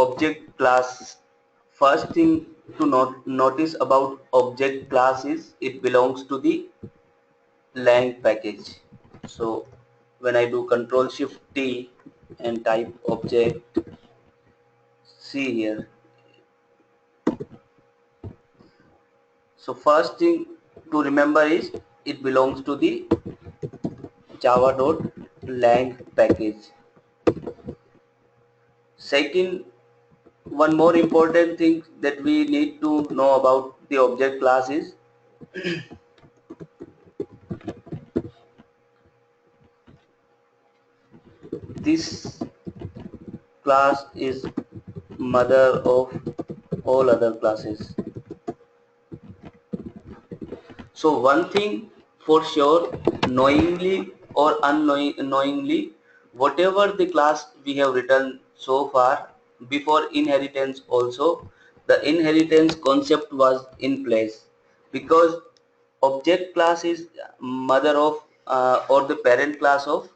object class. First thing to notice about object class is it belongs to the lang package. So when I do Control Shift T and type object, see here. So first thing to remember is it belongs to the java.lang package. Second, one more important thing that we need to know about the object class is this class is mother of all other classes. So one thing for sure, knowingly or unknowingly, whatever the class we have written so far, before inheritance also, the inheritance concept was in place, because object class is mother of or the parent class of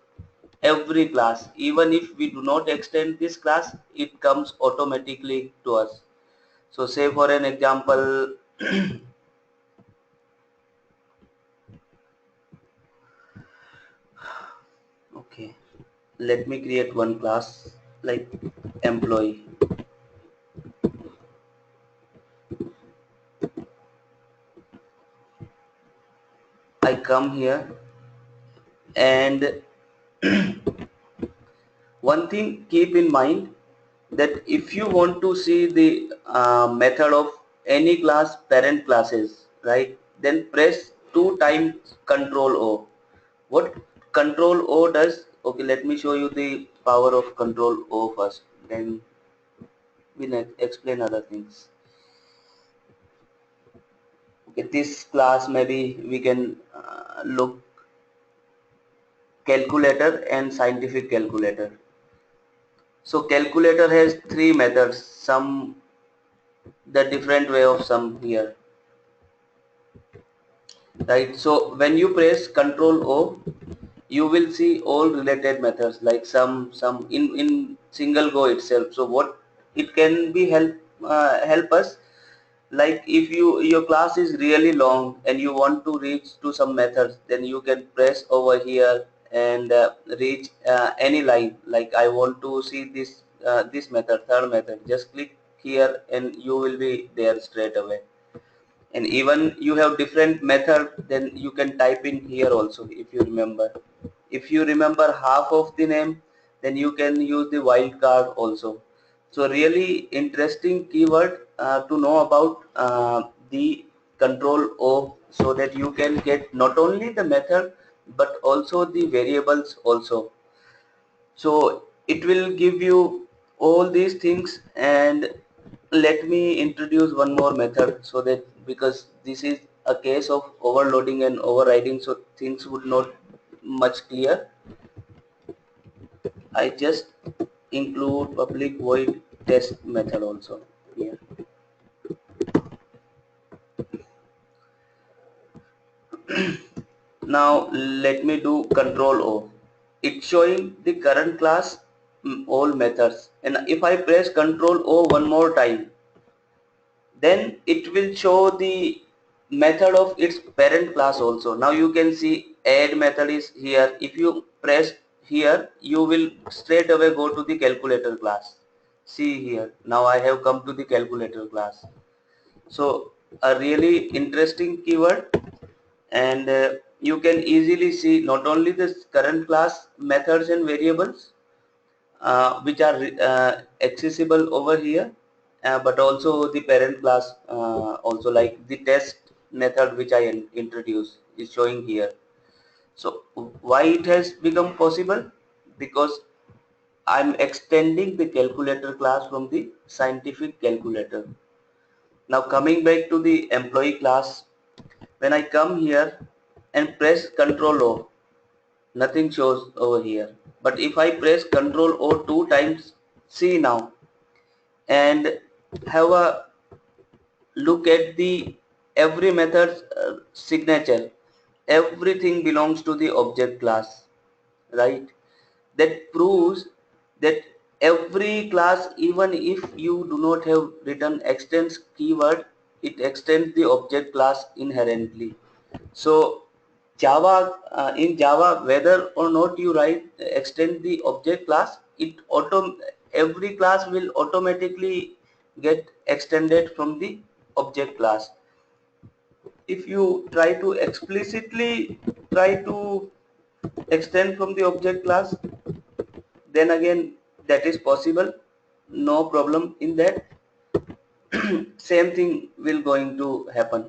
every class. Even if we do not extend this class, it comes automatically to us. So say for an example, okay, let me create one class like employee. I come here, and one thing keep in mind that if you want to see the method of any class parent classes, right, then press 2 times Control O. What Control O does, okay, let me show you the power of Control O first, then we'll explain other things. Okay, this class maybe we can look calculator and scientific calculator. So calculator has 3 methods, some the different way of sum here, right? So when you press Control O, you will see all related methods like sum in single go itself. So what it can be help us, like if your class is really long and you want to reach to some methods, then you can press over here and reach any line. Like I want to see this method, third method, just click here and you will be there straight away. And even you have different method, then you can type in here also. If you remember half of the name, then you can use the wildcard also. So really interesting keyword to know about the Control O, so that you can get not only the method but also the variables also. So it will give you all these things. And let me introduce one more method, so that because this is a case of overloading and overriding, so things would not much clear. I just include public void test method also here. Now let me do Control O. It's showing the current class all methods, and if I press Control O one more time, then it will show the method of its parent class also. Now you can see add method is here. If you press here, you will straight away go to the calculator class. See here, now I have come to the calculator class. So a really interesting keyword. And you can easily see not only the current class methods and variables which are accessible over here, but also the parent class also, like the test method which I introduced is showing here. So why it has become possible? Because I'm extending the calculator class from the scientific calculator. Now coming back to the employee class, when I come here and press Control O, nothing shows over here. But if I press Control O 2 times, see now, and have a look at the every method's signature, everything belongs to the object class, right? That proves that every class, even if you do not have written extends keyword, it extends the object class inherently. So Java, in Java, whether or not you write extend the object class, every class will automatically get extended from the object class. If you try to explicitly try to extend from the object class, then again that is possible, no problem in that. Same thing will going to happen.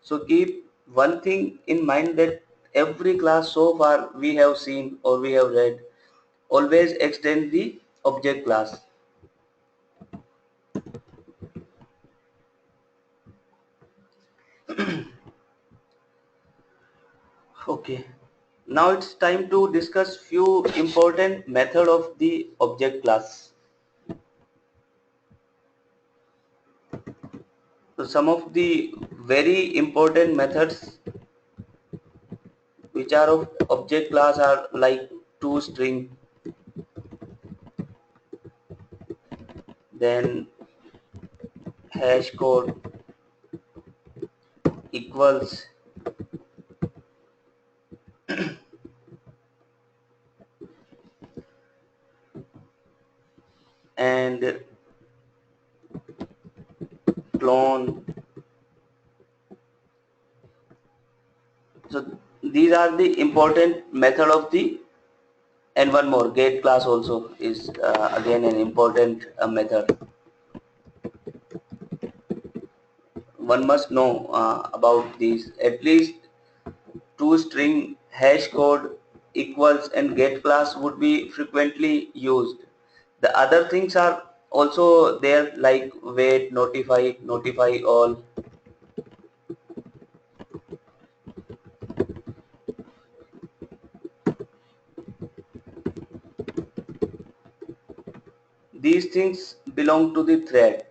So keep one thing in mind, that every class so far we have seen or we have read always extend the object class. Okay, now it's time to discuss few important method of the object class. So some of the very important methods which are of object class are like toString, then hash code, equals, and clone. So these are the important method of the, and one more, get class also is again an important method. One must know about these. At least toString, hash code, equals, and get class would be frequently used. The other things are also there, like wait, notify, notify all. These things belong to the thread.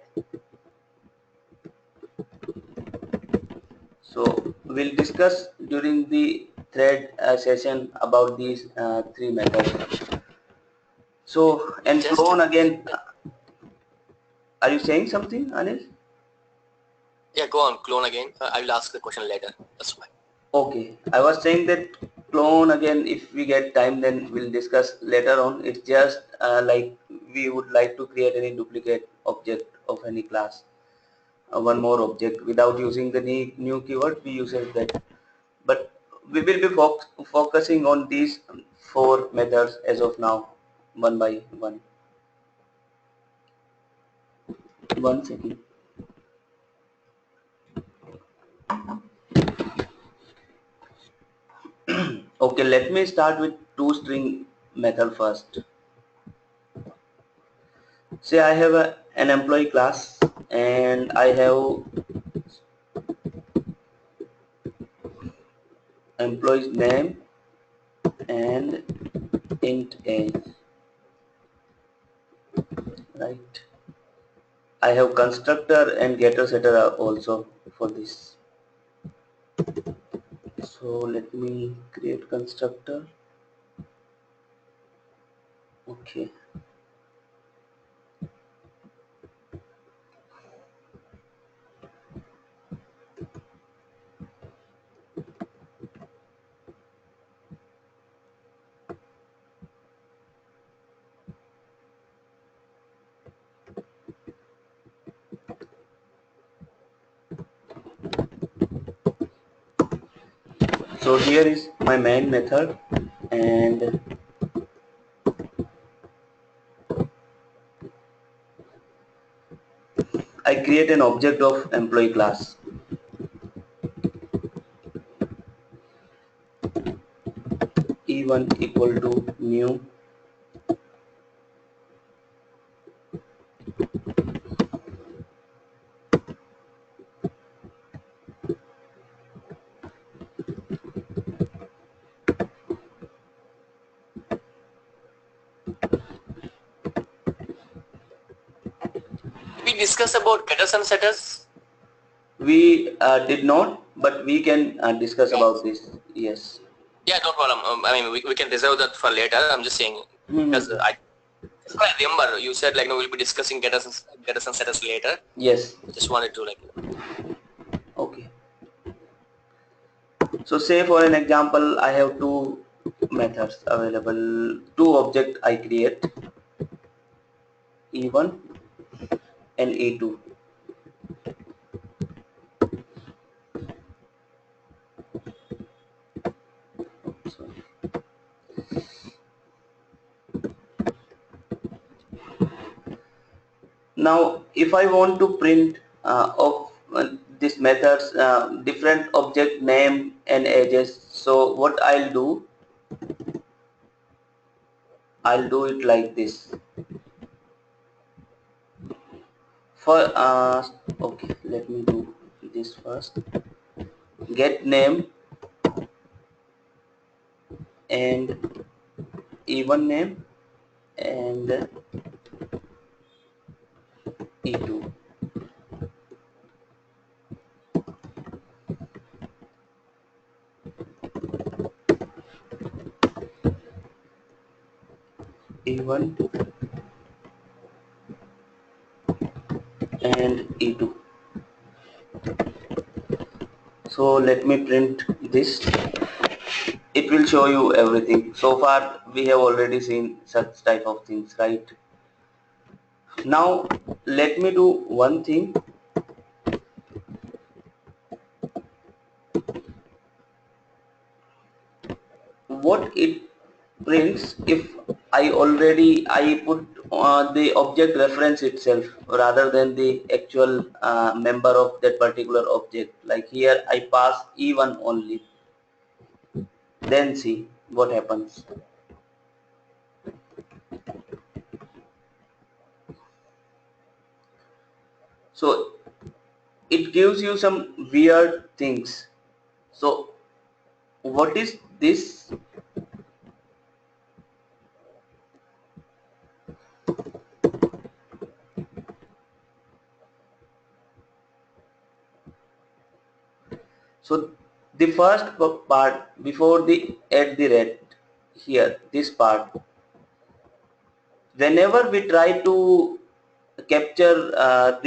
So we'll discuss during the thread session about these three methods. So, and Just clone again. Are you saying something, Anil? yeah, go on, clone again. I will ask the question later. That's fine. Okay, I was saying that clone again, if we get time, then we'll discuss later on. It's just like we would like to create any duplicate object of any class, one more object without using the new keyword, we use that. But we will be focusing on these four methods as of now, one by one. One second. Okay, let me start with toString method first. Say I have an employee class and I have employee's name and int age, right? I have constructor and getter setter also for this. So let me create constructor. Okay. So here is my main method, and I create an object of employee class. E1 equal to new We discuss about getters and setters. We did not, but we can discuss Yeah. about this. Yes. Yeah, no problem. I mean, we can reserve that for later. I'm just saying because I So I remember you said like no, we'll be discussing getters and setters later. Yes. Just wanted to like. Okay. So say for an example, I have two methods available, two object I create, E1 and E2. Sorry. Now, if I want to print of this methods different object name and ages, so what I'll do it like this. For okay, let me do this first. Get name and E1 name and E2. E1 and E2. So let me print this. It will show you everything. So far we have already seen such type of things, right? Now let me do one thing. What it prints if I put the object reference itself rather than the actual member of that particular object. Like here I pass E1 only. Then see what happens. So it gives you some weird things. So what is this? So the first part before the at the rate, here this part, whenever we try to capture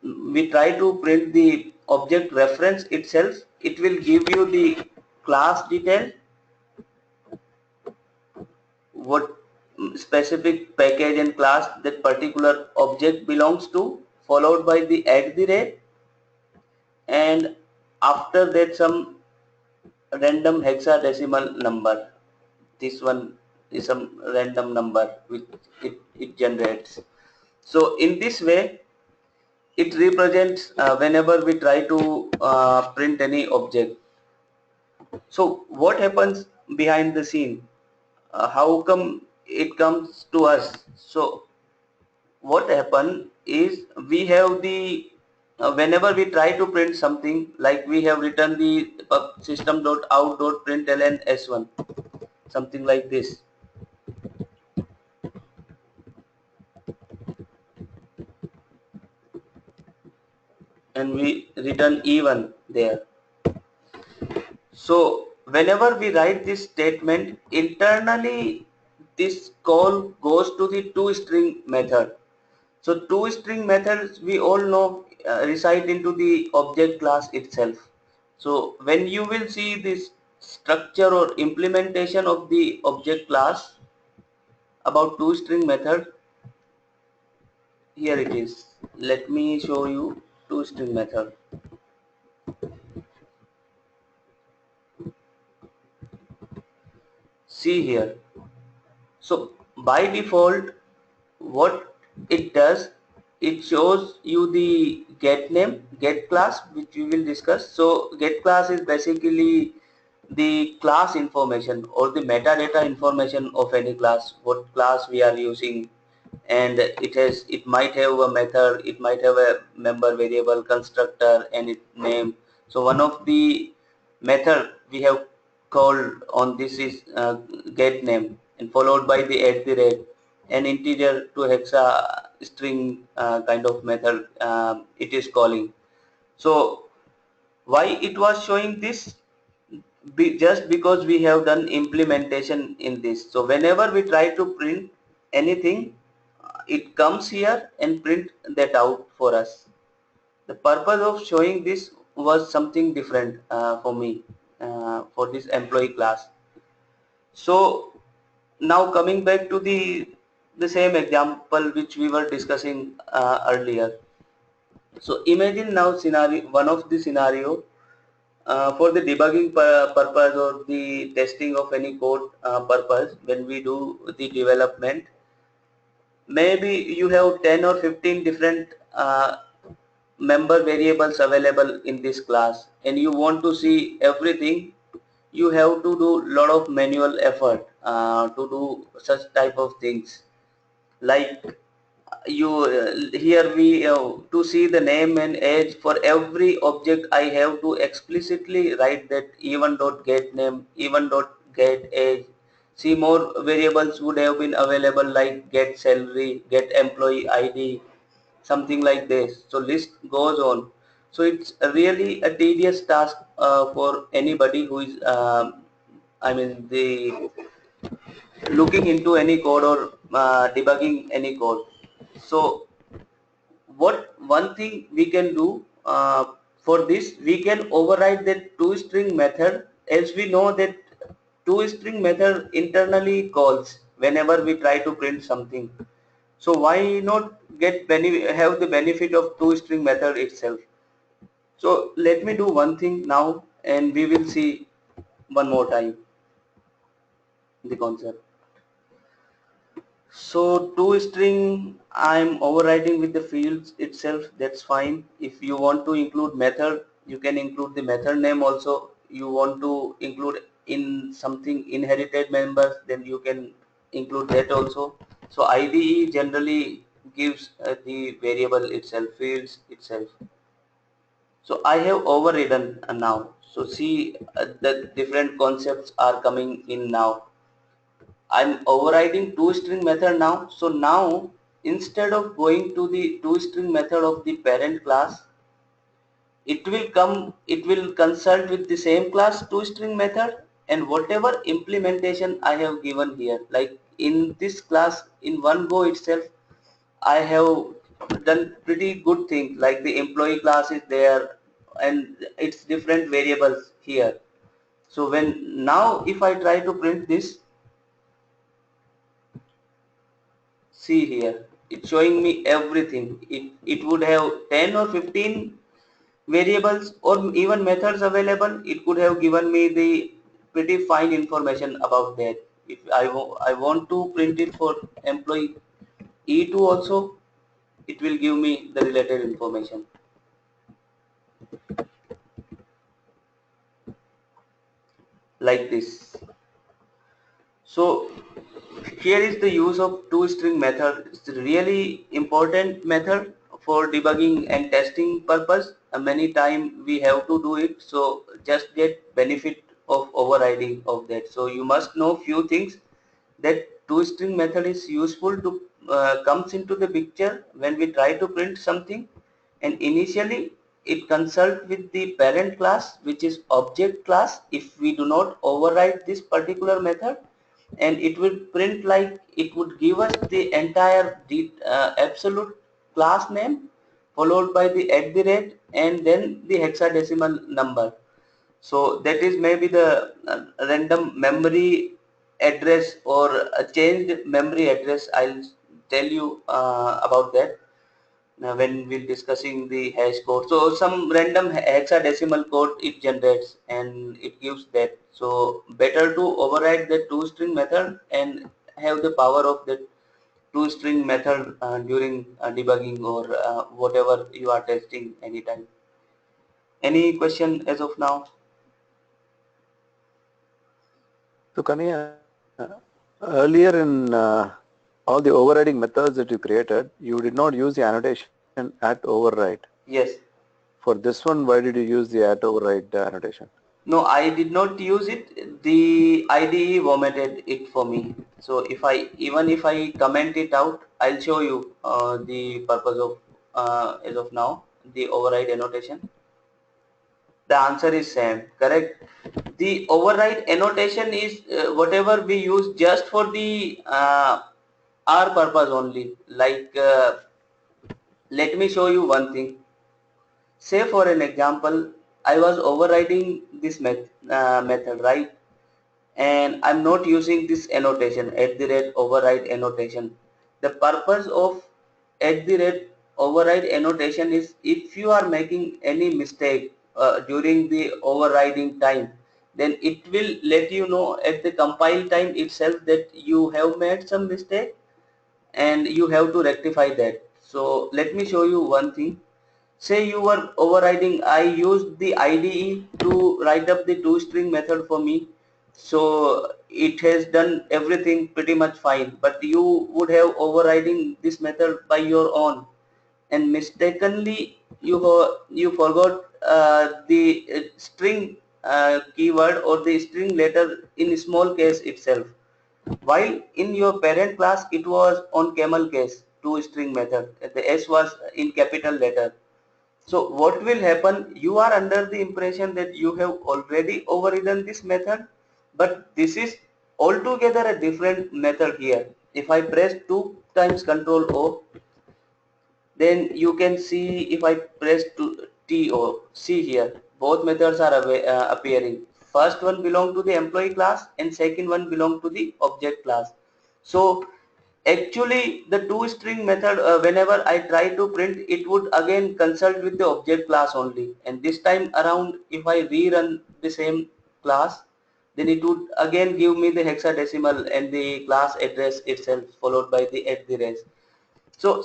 we try to print the object reference itself, it will give you the class detail, what specific package and class that particular object belongs to, followed by the at the rate, and after that some random hexadecimal number. This one is some random number which it generates. So in this way it represents whenever we try to print any object. So what happens behind the scene? How come it comes to us? So what happened is we have the whenever we try to print something, like we have written the system.out.println s1, something like this, and we return even there. So whenever we write this statement, internally this call goes to the toString method. So toString methods we all know reside into the object class itself. So when you will see this structure or implementation of the object class about toString method, here it is. Let me show you toString method. See here. So by default, what it does, it shows you the get name, get class, which we will discuss. So get class is basically the class information or the metadata information of any class, what class we are using, and it might have a method, it might have a member variable, constructor, and its name. So one of the method we have called on this is get name, and followed by the at the rate, an integer to hexa string kind of method it is calling. So why it was showing this? Just because we have done implementation in this. So whenever we try to print anything, it comes here and print that out for us. The purpose of showing this was something different for me, for this employee class. So now coming back to the same example which we were discussing earlier. So imagine now scenario, one of the scenario for the debugging purpose or the testing of any code purpose. When we do the development, maybe you have 10 or 15 different member variables available in this class, and you want to see everything. You have to do lot of manual effort to do such type of things, like you here we to see the name and age for every object. I have to explicitly write that even dot get name, even dot get age. See, more variables would have been available, like get salary, get employee ID, something like this. So list goes on. So it's really a tedious task for anybody who is I mean the looking into any code or debugging any code. So what one thing we can do for this, we can override that toString method, as we know that toString method internally calls whenever we try to print something. So why not have the benefit of toString method itself? So let me do one thing now, and we will see one more time the concept. So toString, I'm overriding with the fields itself. That's fine. If you want to include method, you can include the method name also. You want to include in something inherited members, then you can include that also. So IDE generally gives the variable itself, fields itself. So I have overridden now. So see, the different concepts are coming in now. I'm overriding toString method now. So now instead of going to the toString method of the parent class, it will consult with the same class toString method, and whatever implementation I have given here, like in this class in one go itself, I have done pretty good thing, like the employee class is there and it's different variables here. So when now if I try to print this, see here, it's showing me everything. It would have 10 or 15 variables or even methods available. It could have given me the pretty fine information about that. If I want to print it for employee E2 also, it will give me the related information like this. So here is the use of toString method. It's a really important method for debugging and testing purpose. Many time we have to do it, so just get benefit of overriding of that. So you must know few things, that toString method is useful to comes into the picture when we try to print something, and initially it consult with the parent class, which is object class, if we do not override this particular method, and it will print like it would give us the entire absolute class name followed by the at the rate and then the hexadecimal number. So that is maybe the random memory address or a changed memory address. I'll tell you about that when we're discussing the hash code. So some random hexadecimal code it generates and it gives that. So better to override the toString method and have the power of the toString method during debugging or whatever you are testing anytime. Any question as of now? So Kanya, earlier in all the overriding methods that you created, you did not use the annotation at override. Yes. For this one, why did you use the at override annotation? No, I did not use it. The IDE vomited it for me. So even if I comment it out, I'll show you the purpose of as of now the override annotation. The answer is same, correct? The override annotation is whatever we use just for the our purpose only. Like let me show you one thing. Say for an example, I was overriding this method, right? And I'm not using this annotation @override annotation. The purpose of @override annotation is if you are making any mistake during the overriding time, then it will let you know at the compile time itself that you have made some mistake and you have to rectify that. So let me show you one thing. Say you were overriding, I used the IDE to write up the toString method for me. So it has done everything pretty much fine, but you would have overriding this method by your own, and mistakenly you forgot the string keyword or the string letter in small case itself. While in your parent class it was on camel case toString method, the S was in capital letter. So what will happen, you are under the impression that you have already overridden this method, but this is altogether a different method here. If I press 2 times Control O, then you can see if I press T O, see here, both methods are appearing. First one belong to the employee class and second one belong to the object class. So actually the toString method, whenever I try to print, it would again consult with the object class only, and this time around if I rerun the same class, then it would again give me the hexadecimal and the class address itself followed by the @. So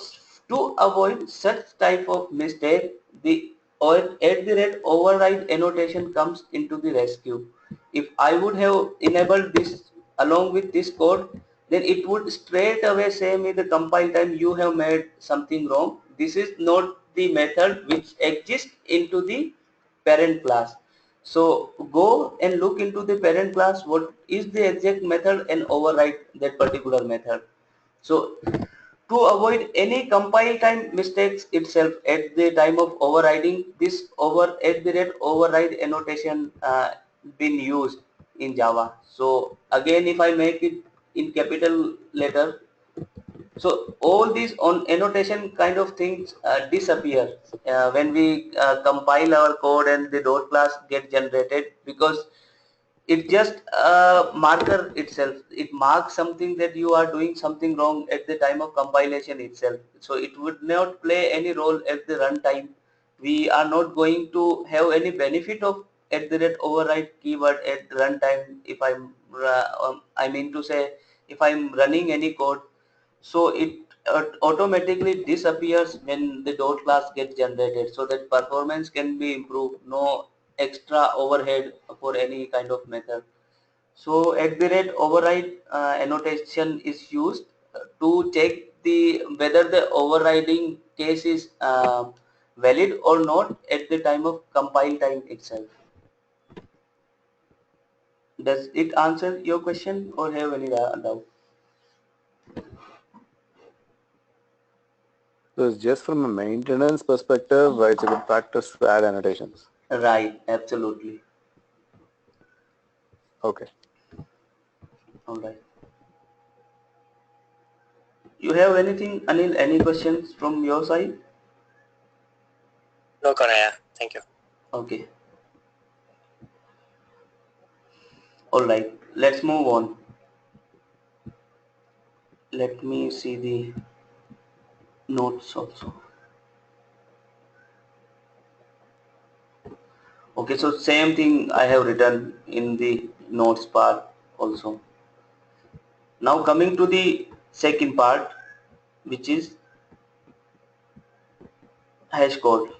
to avoid such type of mistake, the override annotation comes into the rescue. If I would have enabled this along with this code, then it would straight away say me the compile time you have made something wrong. This is not the method which exists into the parent class. So go and look into the parent class what is the exact method and override that particular method. So to avoid any compile time mistakes itself at the time of overriding, this override annotation been used in Java. So again if I make it in capital letter, so all these on annotation kind of things disappear when we compile our code and the dot class get generated, because it just marker itself, it marks something that you are doing something wrong at the time of compilation itself. So it would not play any role at the runtime. We are not going to have any benefit of override keyword at runtime if I mean to say if I'm running any code. So it automatically disappears when the dot class gets generated, so that performance can be improved, no extra overhead for any kind of method. So override annotation is used to check the whether the overriding case is valid or not at the time of compile time itself. Does it answer your question or have any doubt? So it's just from a maintenance perspective, it's a good practice to add annotations. Right, absolutely. Okay. All right. You have anything, Anil? Any questions from your side? No, Kanaya. Thank you. Okay. All right. Let's move on. Let me see the notes also. Okay, so same thing I have written in the notes part also. Now coming to the second part, which is hash code.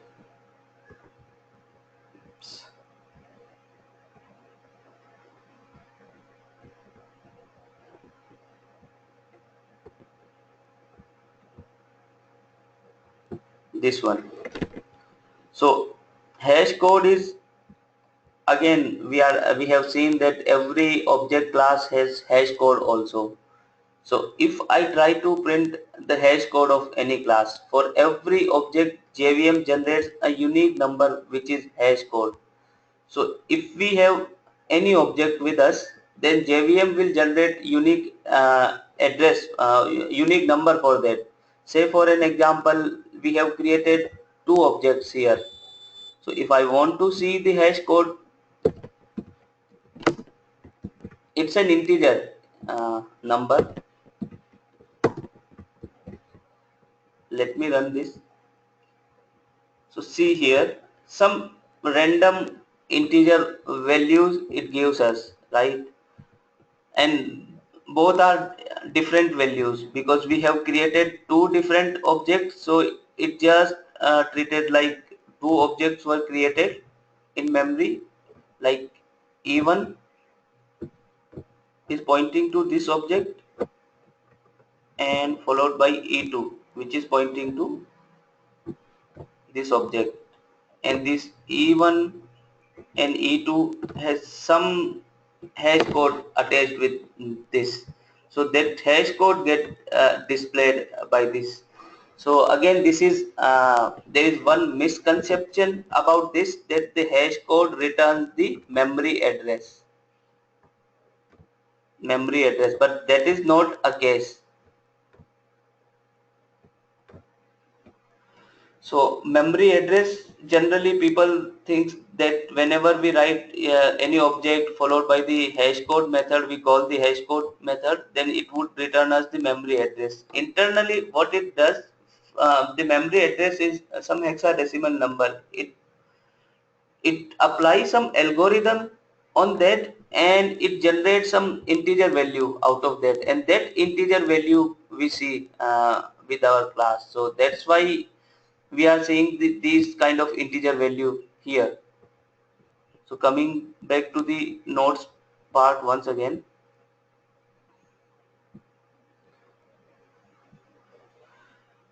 This one. So hash code is, again we have seen that every object class has hash code also. So if I try to print the hash code of any class, for every object JVM generates a unique number which is hash code. So if we have any object with us, then JVM will generate unique address, unique number for that. Say for an example, we have created two objects here. So if I want to see the hash code, it's an integer number. Let me run this. So see here, some random integer values it gives us, right? And both are different values because we have created two different objects, so it just treated like two objects were created in memory, like E1 is pointing to this object and followed by E2 which is pointing to this object, and this E1 and E2 has some hash code attached with this, so that hash code get displayed by this. So again, this is there is one misconception about this, that the hash code returns the memory address, but that is not a case. So memory address, generally people think that whenever we write any object followed by the hash code method, we call the hash code method, then it would return us the memory address. Internally what it does, the memory address is some hexadecimal number. It applies some algorithm on that and it generates some integer value out of that, and that integer value we see with our class. So that's why we are seeing these kind of integer value here. So coming back to the nodes part once again.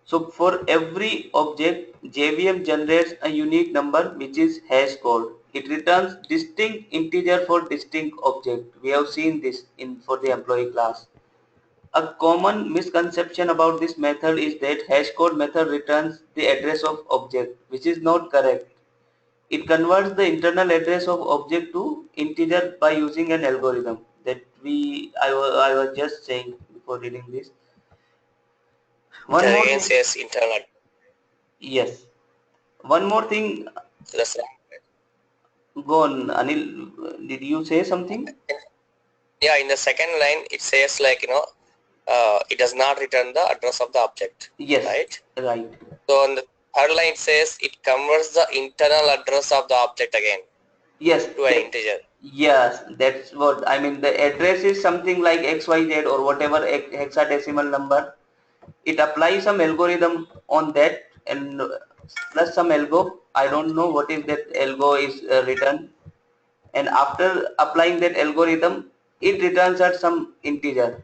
So for every object, JVM generates a unique number which is hash code. It returns distinct integer for distinct object. We have seen this in for the employee class. A common misconception about this method is that hash code method returns the address of object, which is not correct. It converts the internal address of object to integer by using an algorithm that I was just saying before reading this. One It more again thing. says internal. Yes. One more thing. So that's Go on, Anil. Did you say something? yeah. In the second line, it says like it does not return the address of the object. Yes. Right. Right. So on the third line, it says it converts the internal address of the object again. Yes. To an integer. Yes, that's what I mean. The address is something like XYZ or whatever hexadecimal number. It applies some algorithm on that and plus some algo. I don't know what is that algo is written, and after applying that algorithm, it returns at some integer.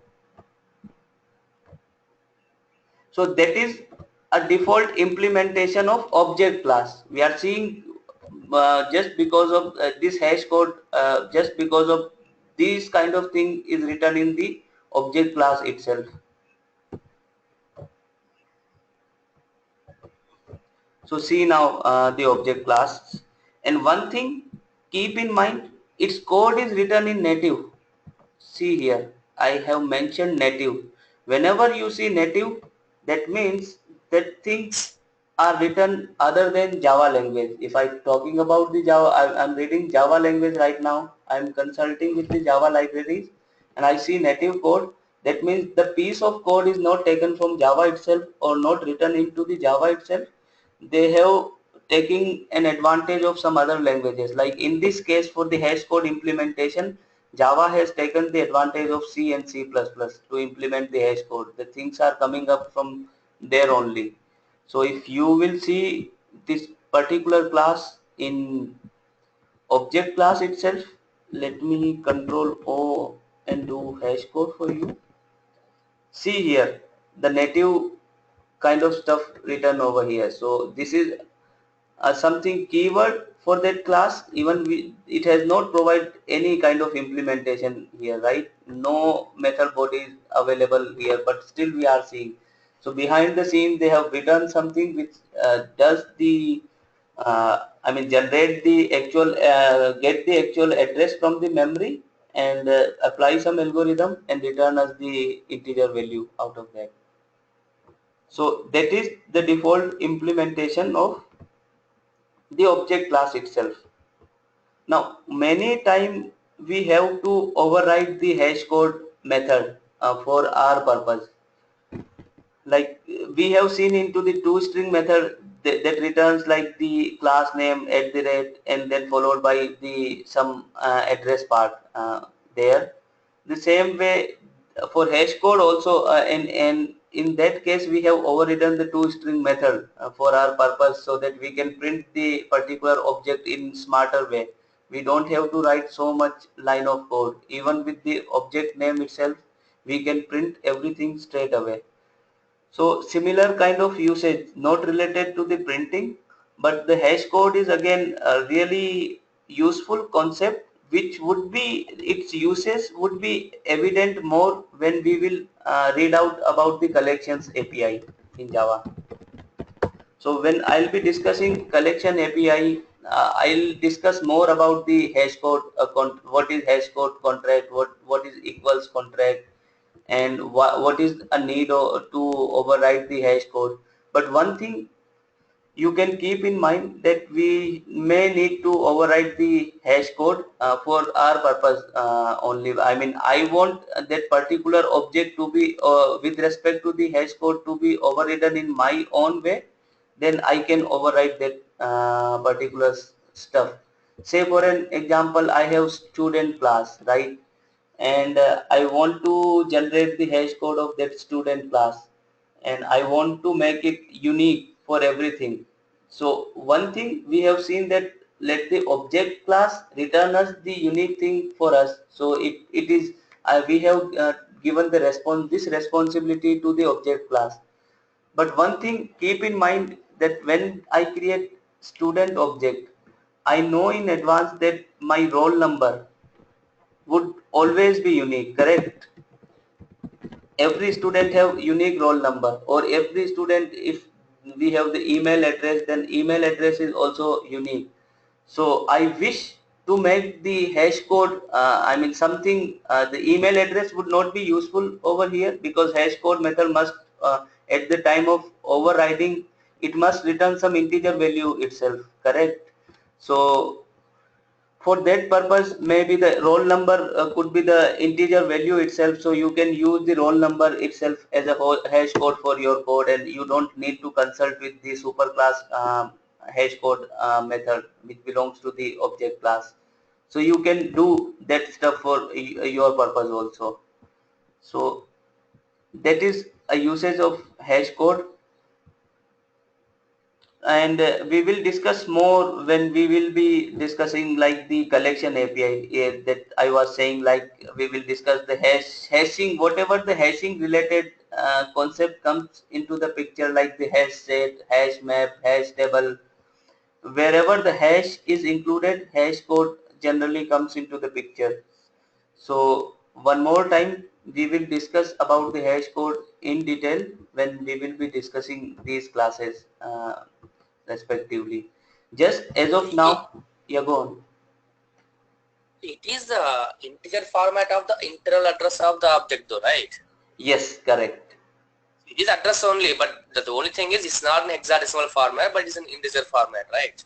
So that is a default implementation of object class. We are seeing just because of this hash code, just because of this kind of thing is written in the object class itself. So see now the object class, and one thing keep in mind, its code is written in native. See here, I have mentioned native. Whenever you see native, that means that things are written other than Java language. If I'm talking about the Java, I'm reading Java language right now. I'm consulting with the Java libraries and I see native code. That means the piece of code is not taken from Java itself or not written into the Java itself. They have taking an advantage of some other languages. Like in this case for the hash code implementation, Java has taken the advantage of C and C++ to implement the hash code. The things are coming up from there only. So if you will see this particular class in object class itself, let me control O and do hash code for you. See here the native kind of stuff written over here. So this is something keyword for that class. Even it has not provided any kind of implementation here, right? No method body is available here, but still we are seeing. So behind the scene they have written something which does the I mean generate the actual get the actual address from the memory and apply some algorithm and return us the integer value out of that. So that is the default implementation of the object class itself. Now many time we have to override the hash code method for our purpose. Like we have seen into the toString method that returns like the class name at the rate and then followed by the some address part there. The same way for hash code also, and in that case we have overridden the toString method for our purpose, so that we can print the particular object in smarter way. We don't have to write so much line of code. Even with the object name itself, we can print everything straight away. So similar kind of usage, not related to the printing, but the hash code is again a really useful concept, which would be, its uses would be evident more when we will read out about the collections API in Java. So when I'll be discussing collection API, I'll discuss more about the hash code, what is hash code contract, what is equals contract, and what is a need to override the hash code. But one thing you can keep in mind, that we may need to override the hash code for our purpose only. I mean, I want that particular object to be with respect to the hash code to be overridden in my own way, then I can override that particular stuff. Say for an example, I have student class, right? And I want to generate the hash code of that student class, and I want to make it unique for everything. So one thing we have seen, that let the object class return us the unique thing for us. So it is we have given the this responsibility to the object class. But one thing keep in mind, that when I create student object, I know in advance that my roll number would always be unique, correct? Every student have unique roll number, or every student, if we have the email address, then email address is also unique. So I wish to make the hash code, I mean something, the email address would not be useful over here, because hash code method must at the time of overriding, it must return some integer value itself, correct? So for that purpose, maybe the roll number could be the integer value itself, so you can use the roll number itself as a whole hash code for your code, and you don't need to consult with the superclass hash code method, which belongs to the object class. So you can do that stuff for your purpose also. So that is a usage of hash code, and we will discuss more when we will be discussing like the collection API that I was saying. Like we will discuss the hashing, whatever the hashing related concept comes into the picture, like the hash set, hash map, hash table. Wherever the hash is included, hash code generally comes into the picture. So one more time, we will discuss about the hash code in detail when we will be discussing these classes respectively. Just as of It, now, yeah, go on. it is the integer format of the internal address of the object though, right? Yes, correct. It is address only, but the only thing is it's not an hexadecimal format, but it's an integer format, right?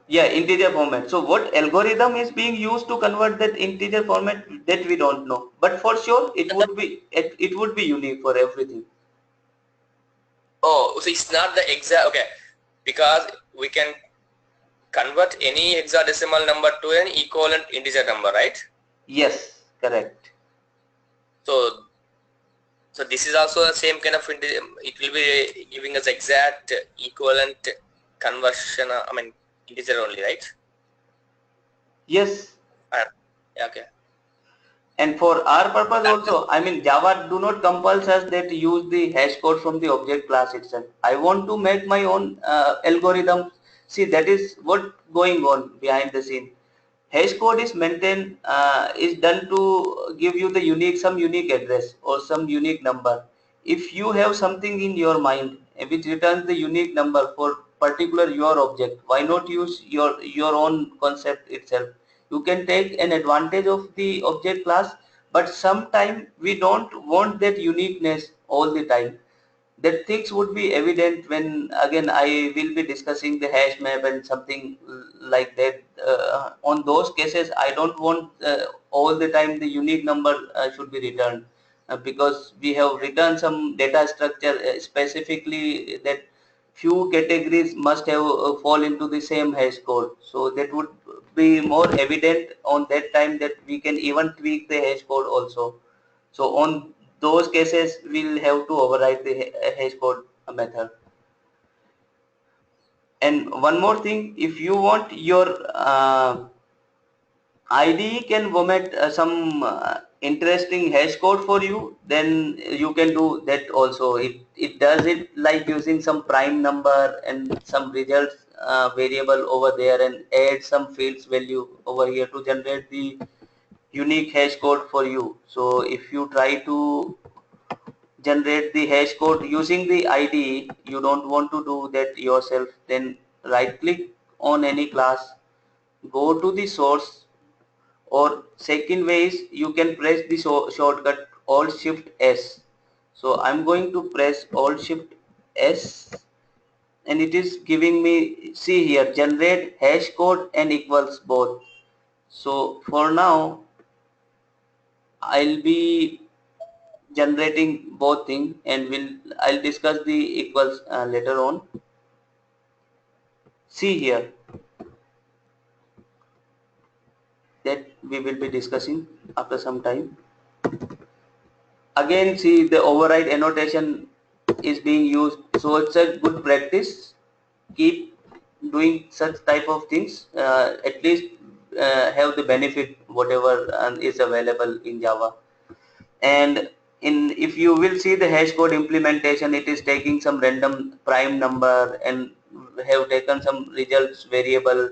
Yeah, integer format. So what algorithm is being used to convert that integer format, that we don't know. But for sure, it would be unique for everything. Oh, so it's not the exact, okay, because we can convert any hexadecimal number to an equivalent integer number, right? Yes, correct. So this is also the same kind of integer. It will be giving us exact equivalent conversion. I mean integer only, right? Yes. Yeah, okay. And for our purpose also, I mean Java do not compels us that use the hash code from the object class itself. I want to make my own algorithm. See, that is what going on behind the scene. Hash code is maintained, is done to give you the some unique address or some unique number. If you have something in your mind which returns the unique number for particular your object, why not use your own concept itself? You can take an advantage of the object class, but sometimes we don't want that uniqueness all the time. That things would be evident when again I will be discussing the hash map and something like that. On those cases I don't want all the time the unique number should be returned, because we have written some data structure specifically that few categories must have fall into the same hash code, so that would be more evident on that time that we can even tweak the hash code also. So on those cases, we'll have to override the hash code method. And one more thing, if you want your IDE can vomit some interesting hash code for you, then you can do that also. It does it like using some prime number and some results variable over there, and add some fields value over here to generate the unique hash code for you. So if you try to generate the hash code using the IDE, you don't want to do that yourself, then right click on any class, go to the source, or second way is you can press the shortcut Alt Shift S. So I'm going to press Alt Shift S, and it is giving me, see here, generate hash code and equals both. So for now I'll be generating both things, and I'll discuss the equals later on. See here that we will be discussing after some time. Again, see the override annotation is being used, so it's a good practice. Keep doing such type of things, at least have the benefit whatever is available in Java. And if you will see the hash code implementation, it is taking some random prime number and have taken some results variable,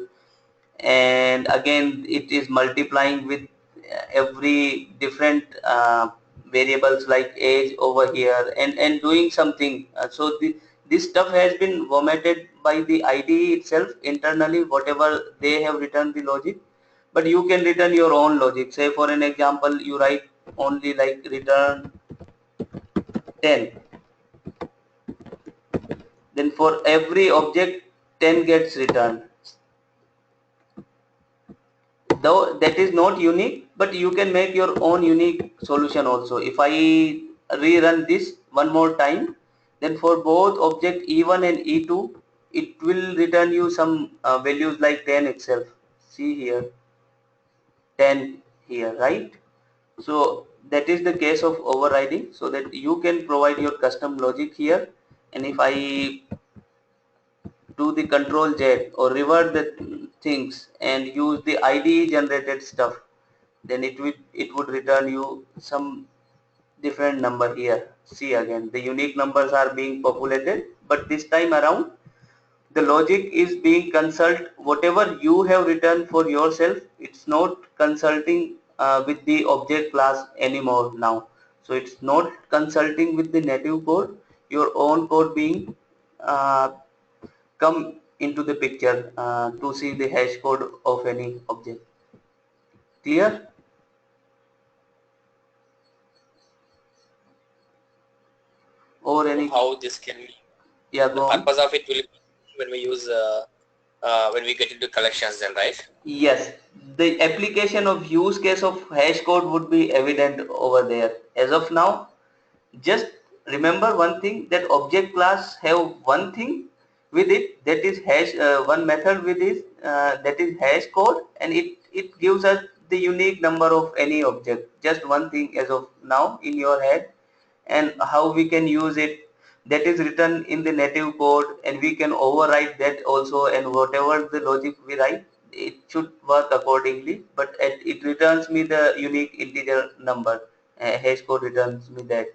and again it is multiplying with every different variables like age over here, and doing something. So this stuff has been vomited by the IDE itself internally, whatever they have written the logic, but you can return your own logic. Say for an example, you write only like return 10, then for every object 10 gets returned. Though that is not unique, but you can make your own unique solution also. If I rerun this one more time, then for both object E1 and E2, it will return you some values like 10 itself. See here, 10 here, right? So that is the case of overriding, so that you can provide your custom logic here. And if I do the control Z or revert the things and use the IDE generated stuff, then it would return you some different number here. See, again the unique numbers are being populated, but this time around the logic is being consult whatever you have written for yourself. It's not consulting with the object class anymore now. So it's not consulting with the native code, your own code being uh, come into the picture to see the hash code of any object. Clear? Or So any? how this can be, Yeah, the go on. purpose of it will be when we use when we get into collections then, right? Yes, the application of use case of hash code would be evident over there. As of now, just remember one thing, that object class have one thing with it, that is hash, one method with it, that is hash code, and it gives us the unique number of any object. Just one thing as of now in your head, and how we can use it, that is written in the native code, and we can override that also, and whatever the logic we write, it should work accordingly, but it returns me the unique integer number. Hash code returns me that.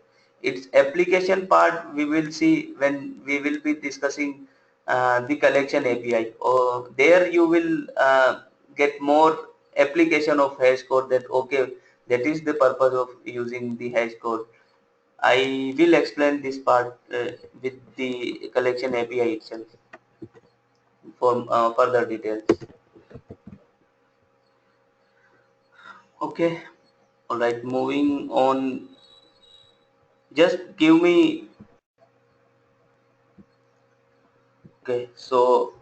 Its application part we will see when we will be discussing the collection API, or there you will get more application of hash code, that okay, that is the purpose of using the hash code. I will explain this part with the collection API itself for further details. Okay, all right, moving on. Just give me. Okay, so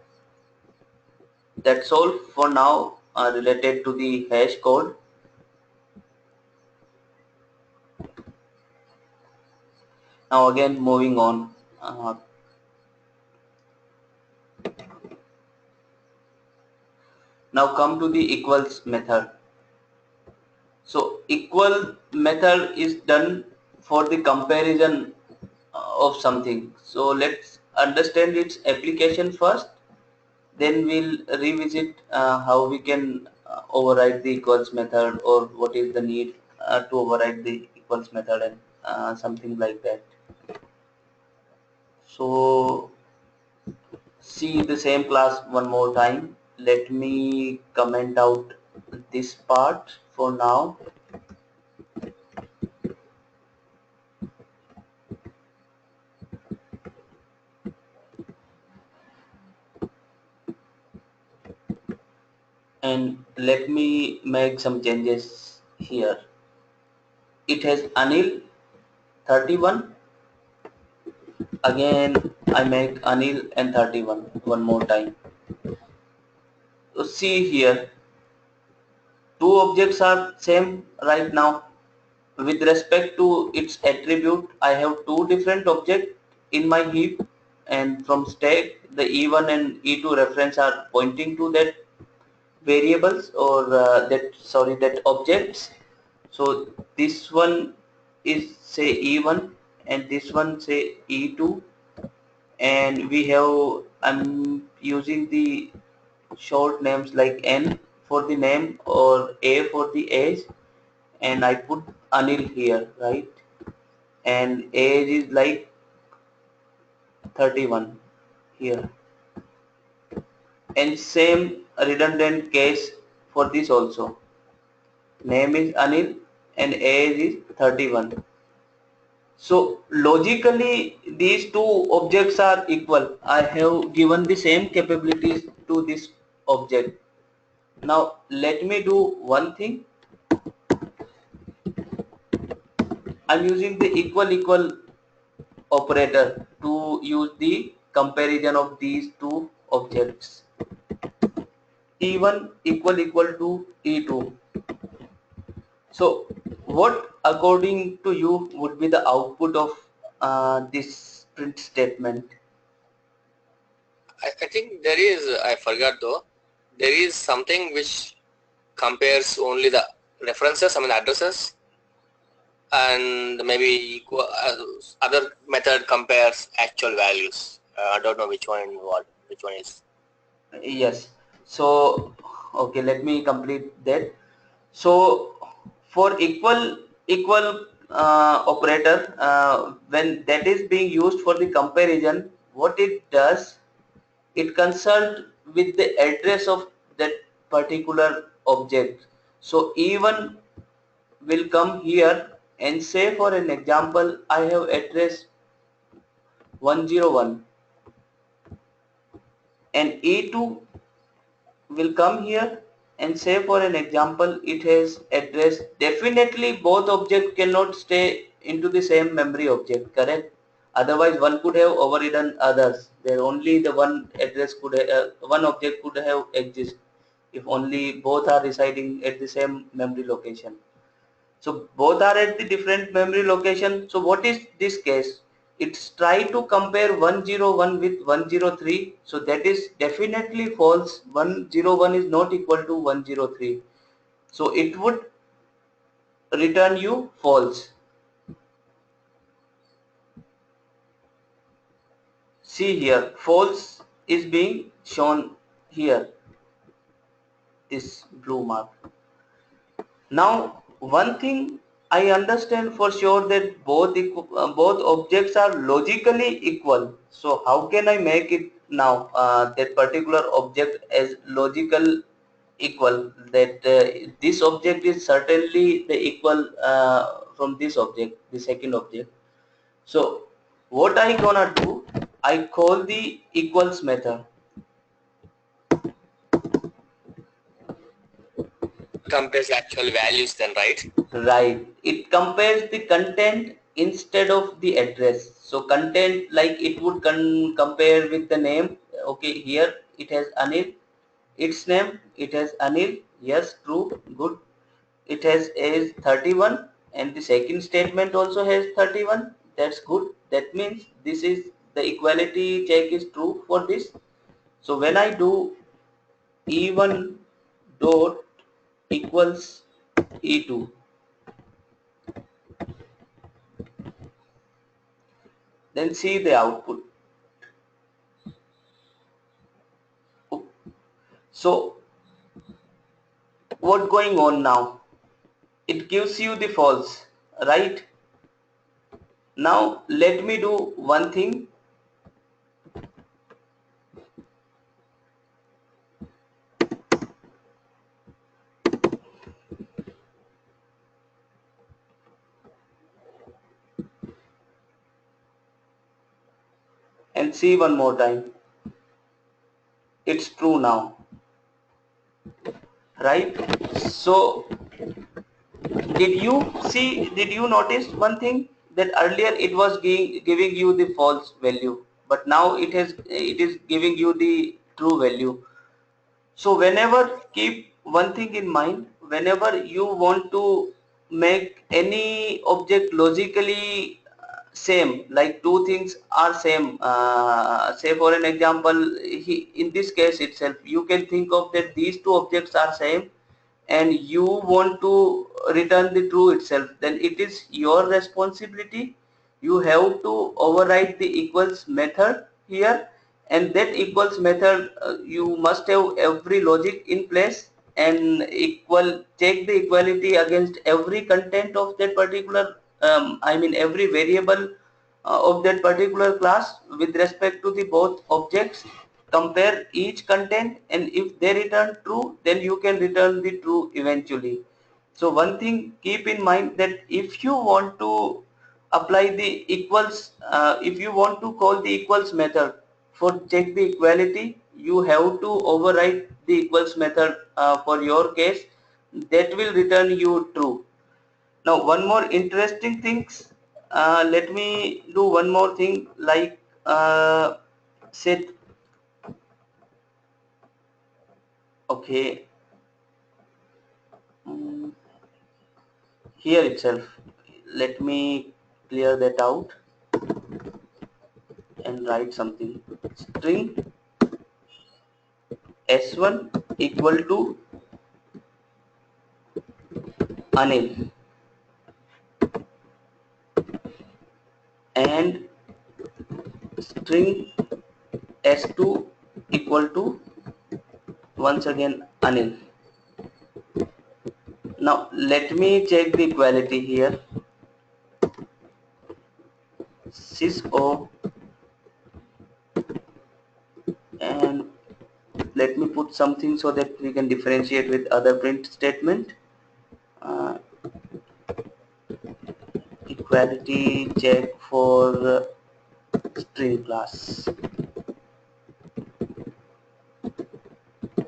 that's all for now related to the hash code. Now again moving on. Now come to the equals method. So equal method is done for the comparison of something. So let's understand its application first. Then we'll revisit how we can override the equals method, or what is the need to override the equals method, and something like that. So see the same class one more time. Let me comment out this part for now. And let me make some changes here. It has Anil 31. Again I make Anil and 31 one more time. So see here, two objects are same right now. With respect to its attribute, I have two different objects in my heap, and from stack the E1 and E2 reference are pointing to that variables, or that objects. So this one is say E1 and this one say E2, and we have, I'm using the short names like N for the name or A for the age, and I put Anil here, right? And age is like 31 here, and same redundant case for this also. Name is Anil and age is 31. So logically these two objects are equal. I have given the same capabilities to this object. Now let me do one thing. I'm using the equal operator to use the comparison of these two objects. E1 equal to E2. So what according to you would be the output of this print statement? I think there is, I forgot though, there is something which compares only the references, I mean addresses, and maybe other method compares actual values. I don't know which one is. Yes. So okay, let me complete that. So for equal operator, when that is being used for the comparison, what it does, it consult with the address of that particular object. So E1 will come here and say, for an example, I have address 101, and E2 will come here and say, for an example, it has address. Definitely both objects cannot stay into the same memory object, correct? Otherwise one could have overridden others. There only the one address could one object could have exist if only both are residing at the same memory location. So both are at the different memory location. So what is this case? It's try to compare 101 with 103. So that is definitely false. 101 is not equal to 103. So it would return you false. See here, false is being shown here, this blue mark. Now, one thing I understand for sure, that both objects are logically equal. So how can I make it now that particular object as logical equal, that this object is certainly the equal from this object, the second object. So what I gonna do? I call the equals method. compares actual values then, right? Right. It compares the content instead of the address. So content, like it would compare with the name. Okay, here it has Anil. Its name, it has Anil. Yes, true, good. It has is 31, and the second statement also has 31. That's good. That means this is the equality check is true for this. So when I do E1 dot equals E2, then see the output. So what going on now? It gives you the false, right? Now let me do one thing. And see one more time. It's true now, right? So did you notice one thing, that earlier it was giving you the false value, but now it is giving you the true value. So whenever, keep one thing in mind, whenever you want to make any object logically same, like two things are same, say for an example, in this case itself, you can think of that these two objects are same, and you want to return the true itself, then it is your responsibility. You have to override the equals method here, and that equals method, you must have every logic in place, and check the equality against every content of that particular, I mean every variable of that particular class with respect to the both objects. Compare each content, and if they return true, then you can return the true eventually. So one thing keep in mind, that if you want to apply the equals, if you want to call the equals method for check the equality, you have to override the equals method for your case, that will return you true. Now one more interesting things, let me do one more thing, like set, okay, mm, here itself, let me clear that out and write something. String s1 equal to Anil, and string s2 equal to once again Anil. Now let me check the equality here. Sys and let me put something so that we can differentiate with other print statement. uh, Equality check for string class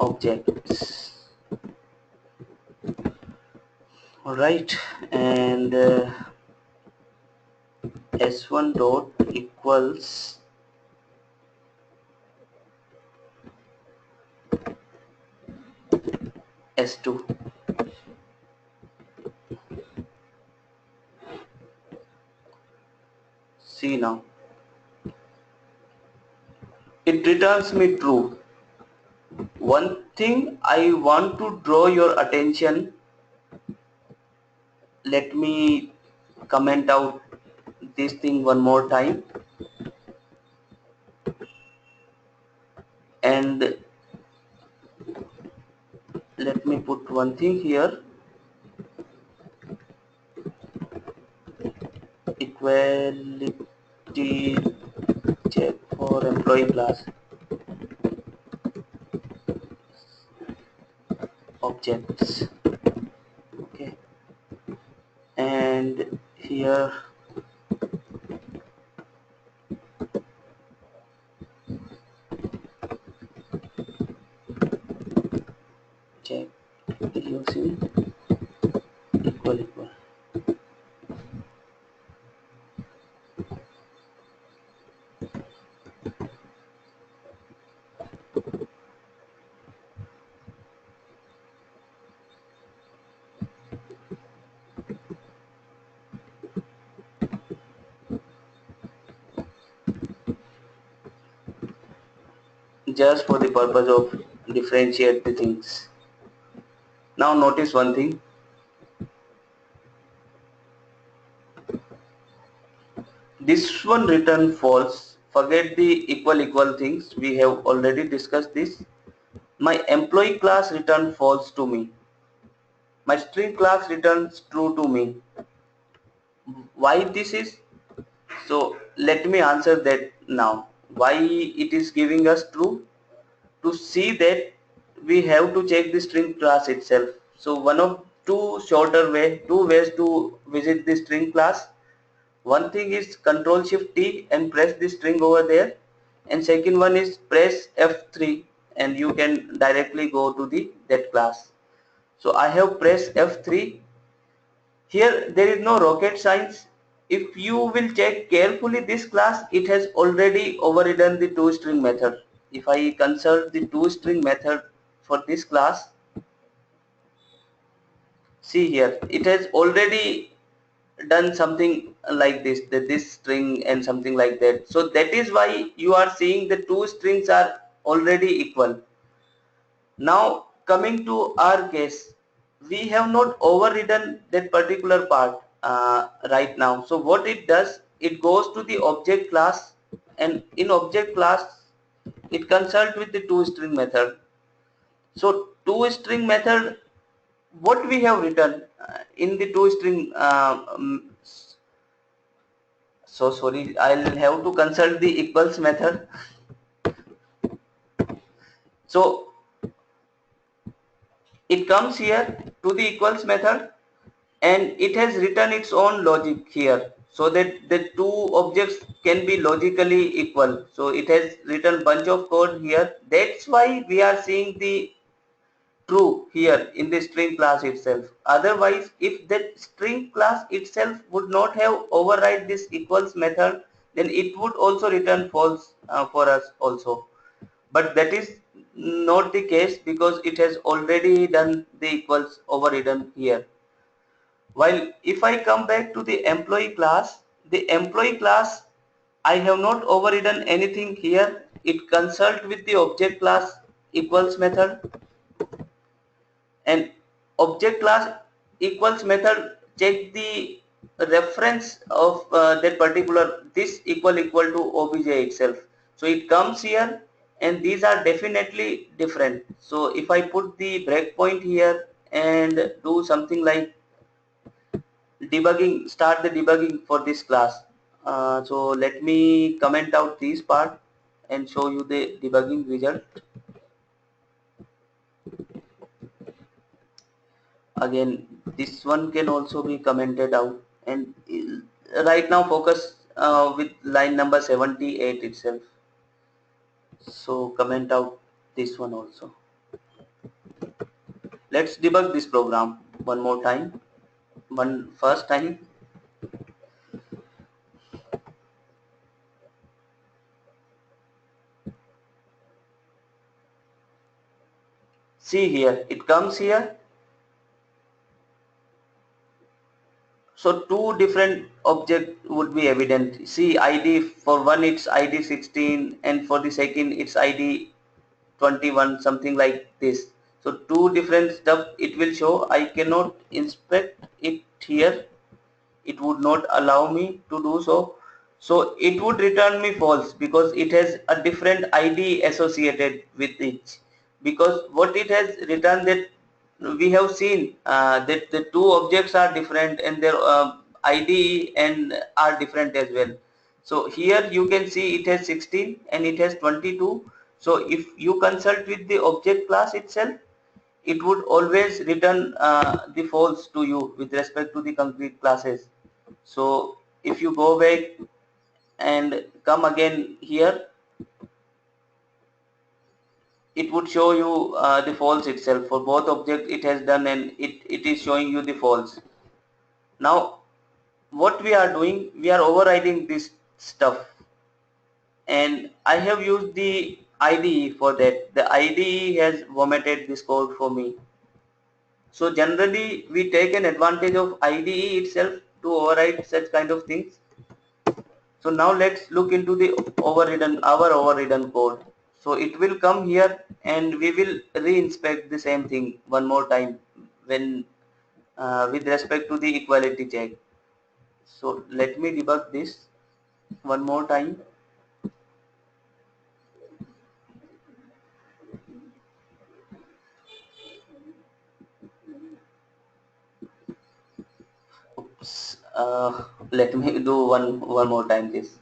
objects. All right, and s1 dot equals s2. See now, it returns me true. One thing I want to draw your attention, let me comment out this thing one more time, and let me put one thing here. Equality check for employee class objects, okay, and here check You see, equal. Just for the purpose of differentiate the things. Now notice one thing. This one return false. Forget the equal things. We have already discussed this. My employee class return false to me. My string class returns true to me. Why this is? So let me answer that now. Why it is giving us true? To see that we have to check the string class itself. So one of two ways to visit the string class. One thing is Control Shift T and press the string over there, and second one is press F3 and you can directly go to the that class. So I have pressed F3. Here there is no rocket science. If you will check carefully this class, it has already overridden the toString method. If I consult the toString method for this class, see here, it has already done something like this string and something like that. So that is why you are seeing the two strings are already equal. Now coming to our case, we have not overridden that particular part right now. So what it does, it goes to the object class, and in object class it consult with the toString method. So toString method, what we have written in the toString, so sorry, I'll have to consult the equals method. So it comes here to the equals method, and it has written its own logic here so that the two objects can be logically equal. So it has written bunch of code here. That's why we are seeing the true here in the string class itself. Otherwise, if that string class itself would not have override this equals method, then it would also return false for us also. But that is not the case because it has already done the equals overridden here. While if I come back to the employee class, I have not overridden anything here. It consult with the object class equals method, and object class equals method check the reference of that particular this equal to obj itself. So it comes here, and these are definitely different. So if I put the breakpoint here and do something like debugging, start the debugging for this class. So let me comment out this part and show you the debugging result. Again, this one can also be commented out, and right now focus with line number 78 itself. So comment out this one also. Let's debug this program one more time, first time. See here, it comes here. So two different object would be evident. See, ID for one it's ID 16, and for the second it's ID 21, something like this. So two different stuff it will show. I cannot inspect it here. It would not allow me to do so. So it would return me false because it has a different ID associated with it. Because what it has written, that we have seen that the two objects are different and their ID and are different as well. So here you can see it has 16 and it has 22. So if you consult with the object class itself, it would always return the false to you with respect to the concrete classes. So if you go back and come again here, it would show you the false itself. For both objects it has done, and it is showing you the false. Now what we are doing, we are overriding this stuff, and I have used the IDE for that. The IDE has vomited this code for me. So generally we take an advantage of IDE itself to override such kind of things. So now let's look into the our overridden code. So it will come here, and we will re-inspect the same thing one more time when with respect to the equality check. So let me debug this one more time. Oops. Let me do one more time this.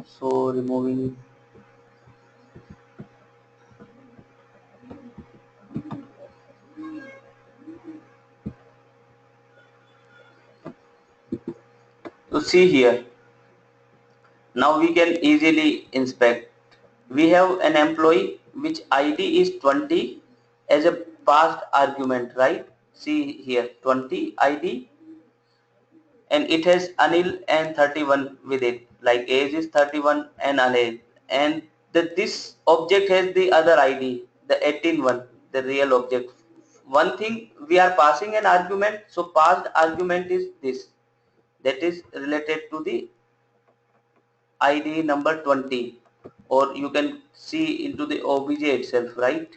So removing. So see here. Now we can easily inspect. We have an employee which ID is 20 as a passed argument, right? See here, 20 ID, and it has Anil and 31 with it, like age is 31 and Anil, and this object has the other ID, the 18 one, the real object. One thing, we are passing an argument, so passed argument is this, that is related to the ID number 20, or you can see into the obj itself, right?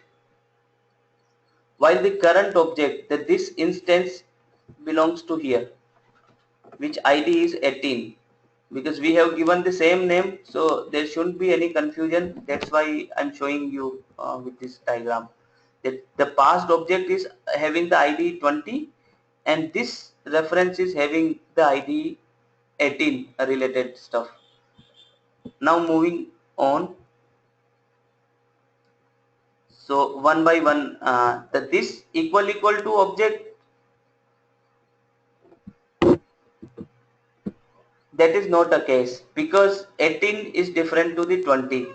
While the current object, that this instance belongs to here, which ID is 18, because we have given the same name, so there shouldn't be any confusion. That's why I'm showing you with this diagram, that the past object is having the ID 20, and this reference is having the ID 18 related stuff. Now moving on. So one by one, this equal to object, that is not a case, because 18 is different to the 20.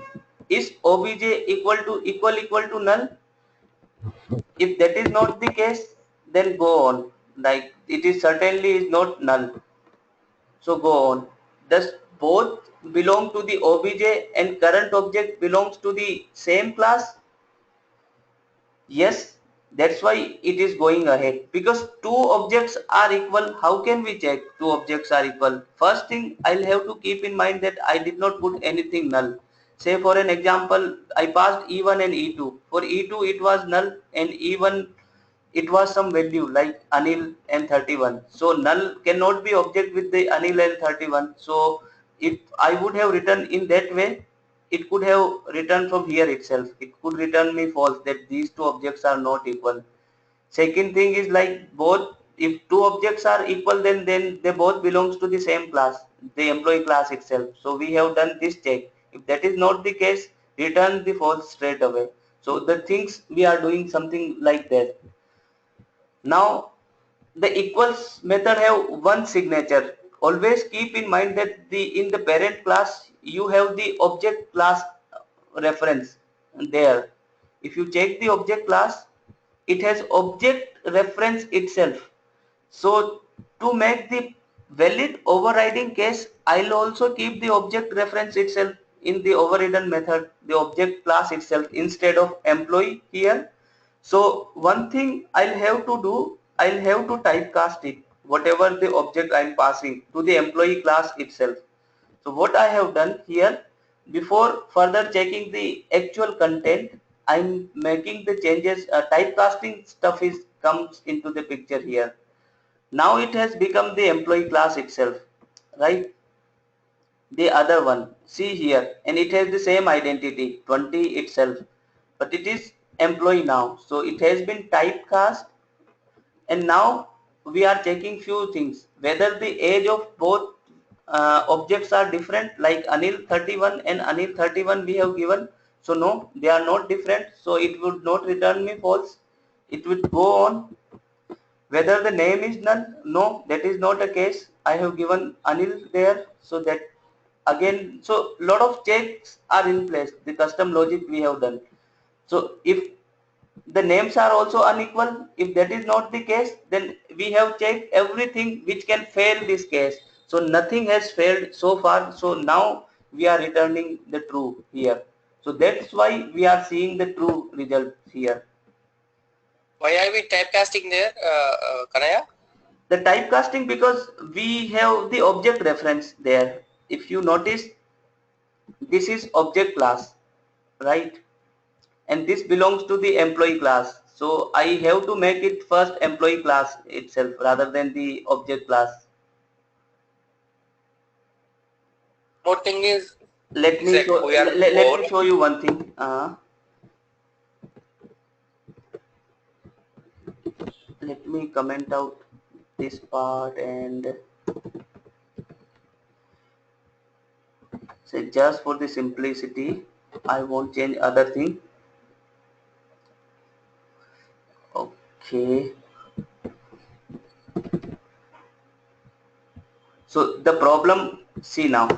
Is obj equal to null? If that is not the case, then go on. Like it is certainly is not null. So go on. Does both belong to the obj and current object belongs to the same class? Yes, that's why it is going ahead, because two objects are equal. How can we check two objects are equal? First thing, I'll have to keep in mind that I did not put anything null. Say for an example, I passed E1 and E2. For E2 it was null, and E1 it was some value like Anil and 31. So null cannot be object with the Anil and 31. So if I would have written in that way, it could have written from here itself. It could return me false, that these two objects are not equal. Second thing is like both, if two objects are equal, then they both belongs to the same class, the employee class itself. So we have done this check. If that is not the case, return the false straight away. So the things we are doing something like that. Now the equals method have one signature. Always keep in mind that in the parent class you have the object class reference there. If you check the object class, it has object reference itself. So to make the valid overriding case, I'll also keep the object reference itself in the overridden method, the object class itself, instead of employee here. So one thing I'll have to do, I'll have to typecast it, whatever the object I'm passing, to the employee class itself. So what I have done here, before further checking the actual content, I'm making the changes. Typecasting stuff comes into the picture here. Now it has become the employee class itself, right? The other one, see here, and it has the same identity, 20 itself, but it is employee now. So it has been typecast, and now we are checking few things, whether the age of both objects are different, like Anil 31 and Anil 31 we have given. So no, they are not different, so it would not return me false. It would go on. Whether the name is none? No, that is not a case. I have given Anil there, so that again, so lot of checks are in place. The custom logic we have done. So if the names are also unequal, if that is not the case, then we have checked everything which can fail this case. So nothing has failed so far. So now we are returning the true here. So that's why we are seeing the true result here. Why are we typecasting there, Kanaya? The typecasting, because we have the object reference there. If you notice, this is object class, right? And this belongs to the employee class. So I have to make it first employee class itself rather than the object class. More thing is Let me like show, we are let me show you one thing. Let me comment out this part and say just for the simplicity, I won't change other thing. Okay. So the problem, see now.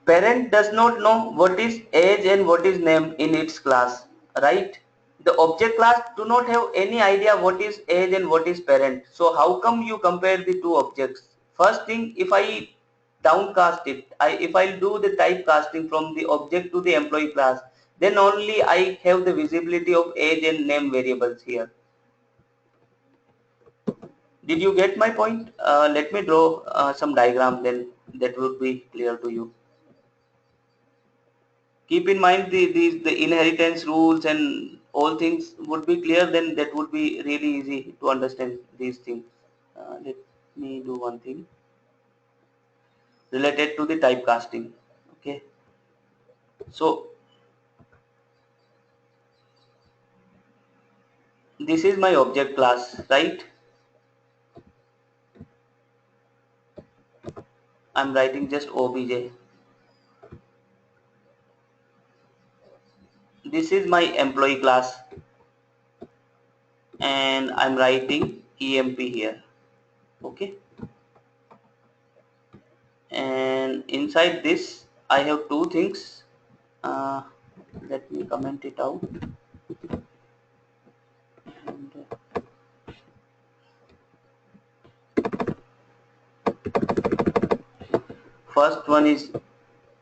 Parent does not know what is age and what is name in its class, right? The object class do not have any idea what is age and what is parent. So how come you compare the two objects? First thing, if I downcast it, if I do the typecasting from the object to the employee class, then only I have the visibility of age and name variables here. Did you get my point? Let me draw some diagram, then that would be clear to you. Keep in mind the inheritance rules and all things would be clear, then that would be really easy to understand these things. Let me do one thing related to the typecasting. Okay, so this is my object class, right? I'm writing just obj. This is my employee class and I'm writing emp here. Okay, and inside this I have two things. Let me comment it out. And first one is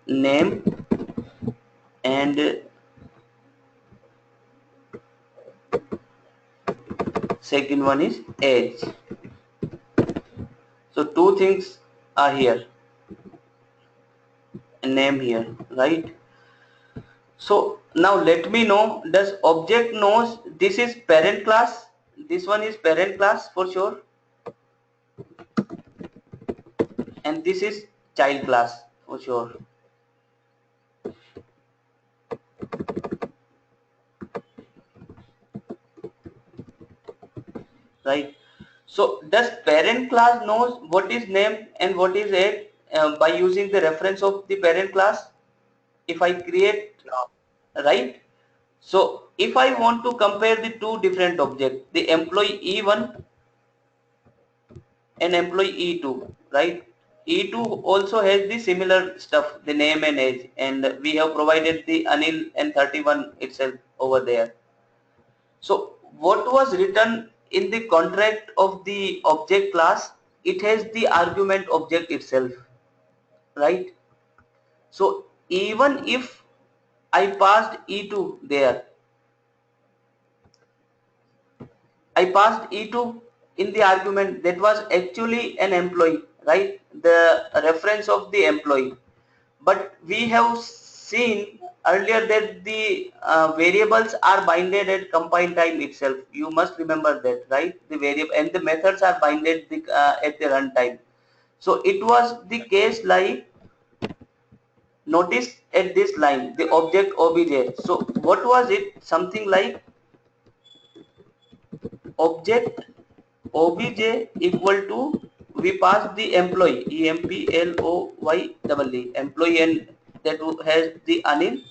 name and second one is age. So two things are here, name here, right? So now let me know, does object knows this is parent class, this one is parent class for sure, and this is child class for sure, right? So does parent class knows what is name and what is age by using the reference of the parent class? If I create, right? So if I want to compare the two different objects, the employee E1 and employee E2, right? E2 also has the similar stuff, the name and age, and we have provided the Anil and 31 itself over there. So what was written in the contract of the object class, it has the argument object itself, right? So even if I passed E2 there, I passed E2 in the argument, that was actually an employee, right? The reference of the employee. But we have seen earlier that the variables are binded at compile time itself. You must remember that, right? The variable and the methods are binded at the runtime. So it was the case like, notice at this line, the object obj. So what was it? Something like object obj equal to, we pass the employee employee, employee, and that has the Anil.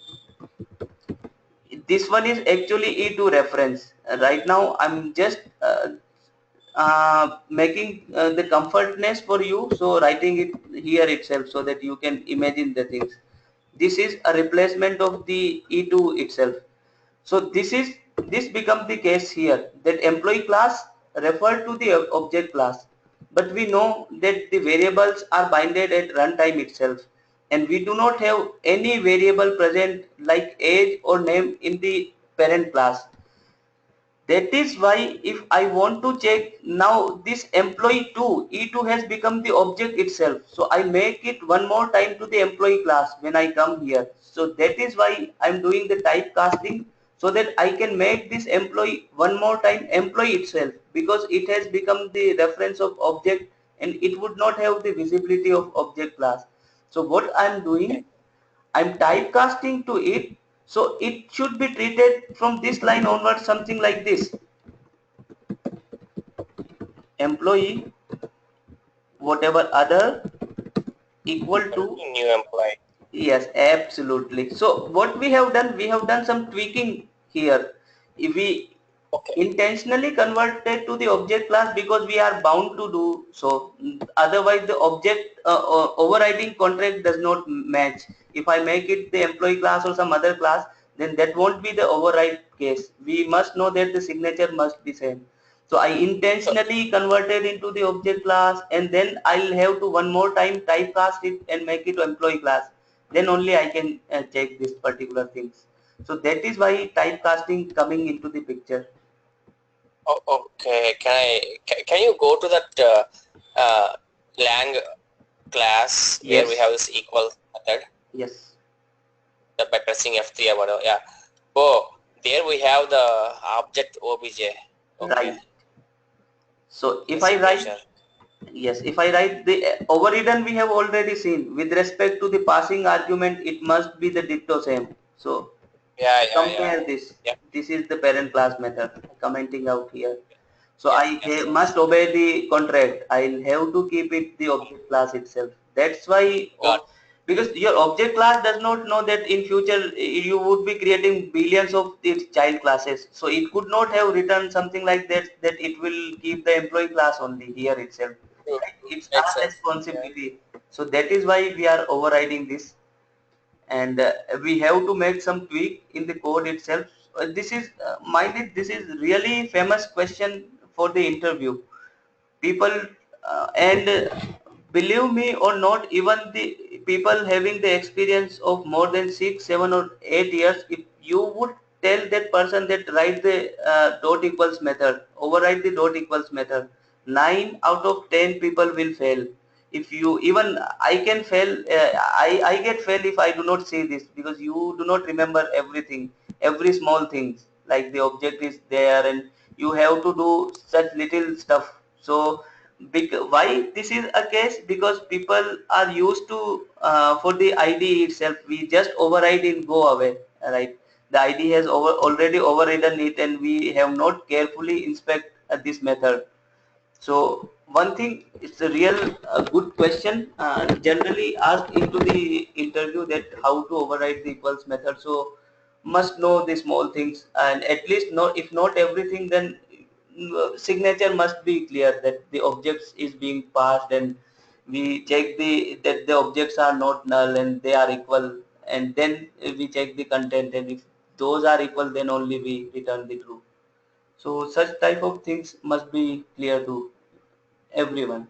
this one is actually E2 reference. Right now I'm just making the comfortness for you, so writing it here itself so that you can imagine the things. This is a replacement of the E2 itself. So this becomes the case here, that employee class refer to the object class, but we know that the variables are binded at runtime itself, and we do not have any variable present like age or name in the parent class. That is why if I want to check now this employee 2, E2 has become the object itself. So I make it one more time to the employee class when I come here. So that is why I'm doing the typecasting, so that I can make this employee one more time employee itself, because it has become the reference of object and it would not have the visibility of object class. So what I'm doing, I'm typecasting to it, so it should be treated from this line onwards something like this. Employee, whatever other, equal to, New employee. yes, absolutely. So what we have done some tweaking here. If we Okay. intentionally converted to the object class because we are bound to do so. Otherwise the object overriding contract does not match. If I make it the employee class or some other class, then that won't be the override case. We must know that the signature must be same. So I intentionally converted into the object class, and then I'll have to one more time typecast it and make it to employee class. Then only I can check this particular things. So that is why typecasting coming into the picture. Oh, okay. Can you go to that lang class where we Yes. have this equal method Yes. by pressing F3 or whatever? Yeah. Oh, there we have the object obj. Okay. Right. So if The I write, signature. yes, if I write the overridden, we have already seen with respect to the passing argument, it must be the ditto same. So Yeah, compare this. yeah. This is the parent class method commenting out here. So Yes, I yes. must obey the contract. I'll have to keep it the object class itself. That's why, Got because your object class does not know that in future you would be creating billions of its child classes. So it could not have written something like that it will keep the employee class only here itself. True. Right? It's Makes our sense. Yeah. responsibility. So that is why we are overriding this, and we have to make some tweak in the code itself. This is this is really famous question for the interview. People and believe me or not, even the people having the experience of more than 6, 7 or 8 years, if you would tell that person that write the dot equals method, override the dot equals method, 9 out of 10 people will fail. If you, even I can fail, I get fail if I do not see this, because you do not remember everything, every small things, like the object is there and you have to do such little stuff. So why this is a case? Because people are used to for the ID itself, we just override in go away, right? The ID has already overridden it, and we have not carefully inspect this method. So one thing, it's a real good question, generally asked into the interview, that how to override the equals method. So must know the small things, and at least know, if not everything, then signature must be clear that the objects is being passed, and we check that the objects are not null and they are equal, and then we check the content, and if those are equal, then only we return the true. So such type of things must be clear to everyone.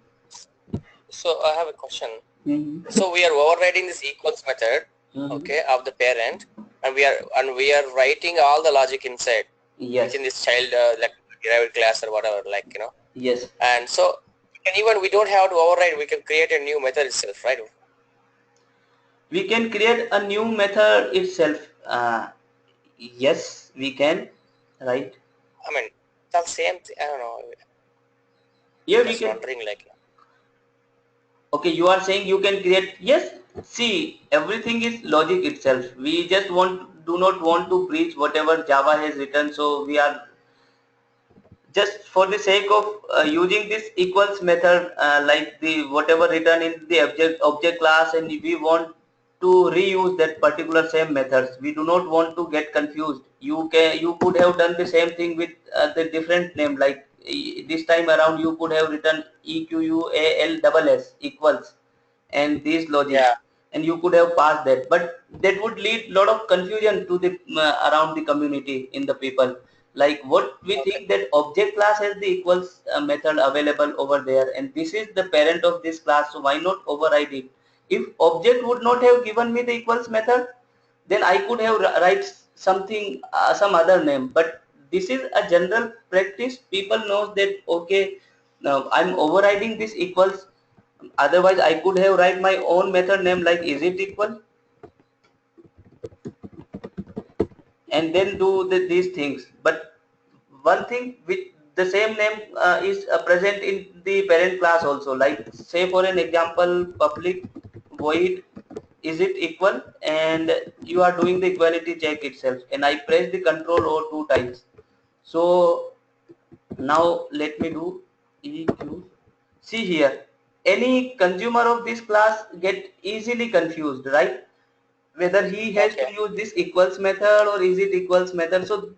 So I have a question. Mm-hmm. So we are overriding this equals method, Mm-hmm. okay, of the parent, and we are writing all the logic inside Yes. within this child like derived class or whatever, like, you know. Yes. And so we don't have to override. We can create a new method itself, right? We can create a new method itself. Yes, we can. Right. I mean, it's the same thing. I don't know. Yeah, we Just can. wondering, like. Okay, you are saying you can create. Yes. See, everything is logic itself. We just do not want to breach whatever Java has written. So we are just for the sake of using this equals method, like the whatever written in the object class, and we want to reuse that particular same methods. We do not want to get confused. You could have done the same thing with the different name, like this time around you could have written EQUALSS equals and these logics, Yeah. and you could have passed that, but that would lead lot of confusion to the around the community in the people. Like what we Okay. think that object class has the equals method available over there, and this is the parent of this class, so why not override it? If object would not have given me the equals method, then I could have write something some other name. But this is a general practice. People knows that okay, now I'm overriding this equals. Otherwise, I could have write my own method name like is it equal, and then do these things. But one thing with the same name is present in the parent class also. Like say for an example, public void is it equal, and you are doing the equality check itself, and I press the control O 2 times. So now let me do EQ. See here, any consumer of this class get easily confused, right? Whether he has Okay. to use this equals method or is it equals method. So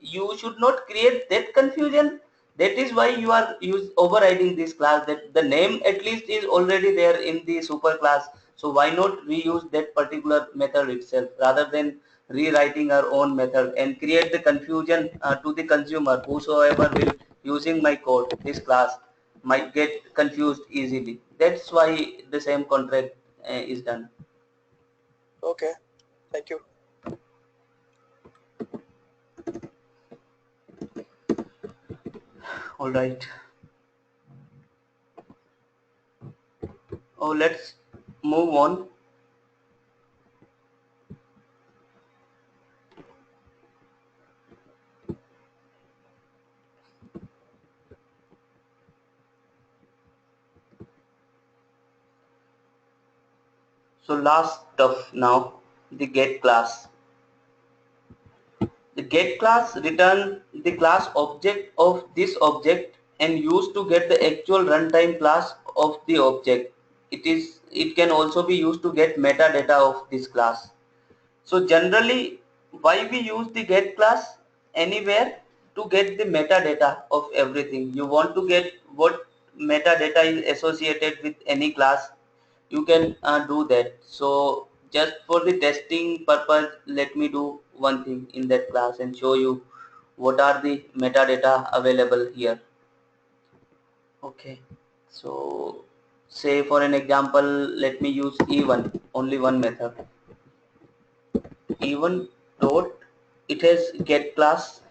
you should not create that confusion. That is why you are overriding this class, that the name at least is already there in the super class. So why not reuse that particular method itself rather than rewriting our own method and create the confusion to the consumer. Whosoever will using my code, this class might get confused easily. That's why the same contract is done. Okay. Thank you. All right. Oh, let's move on. So last stuff now, the get class. The get class return the class object of this object and used to get the actual runtime class of the object. It can also be used to get metadata of this class. So generally, why we use the get class anywhere? To get the metadata of everything. You want to get what metadata is associated with any class, you can do that. So just for the testing purpose, let me do one thing in that class and show you what are the metadata available here. Okay, so say for an example, let me use E1, only one method. E1 dot, it has get class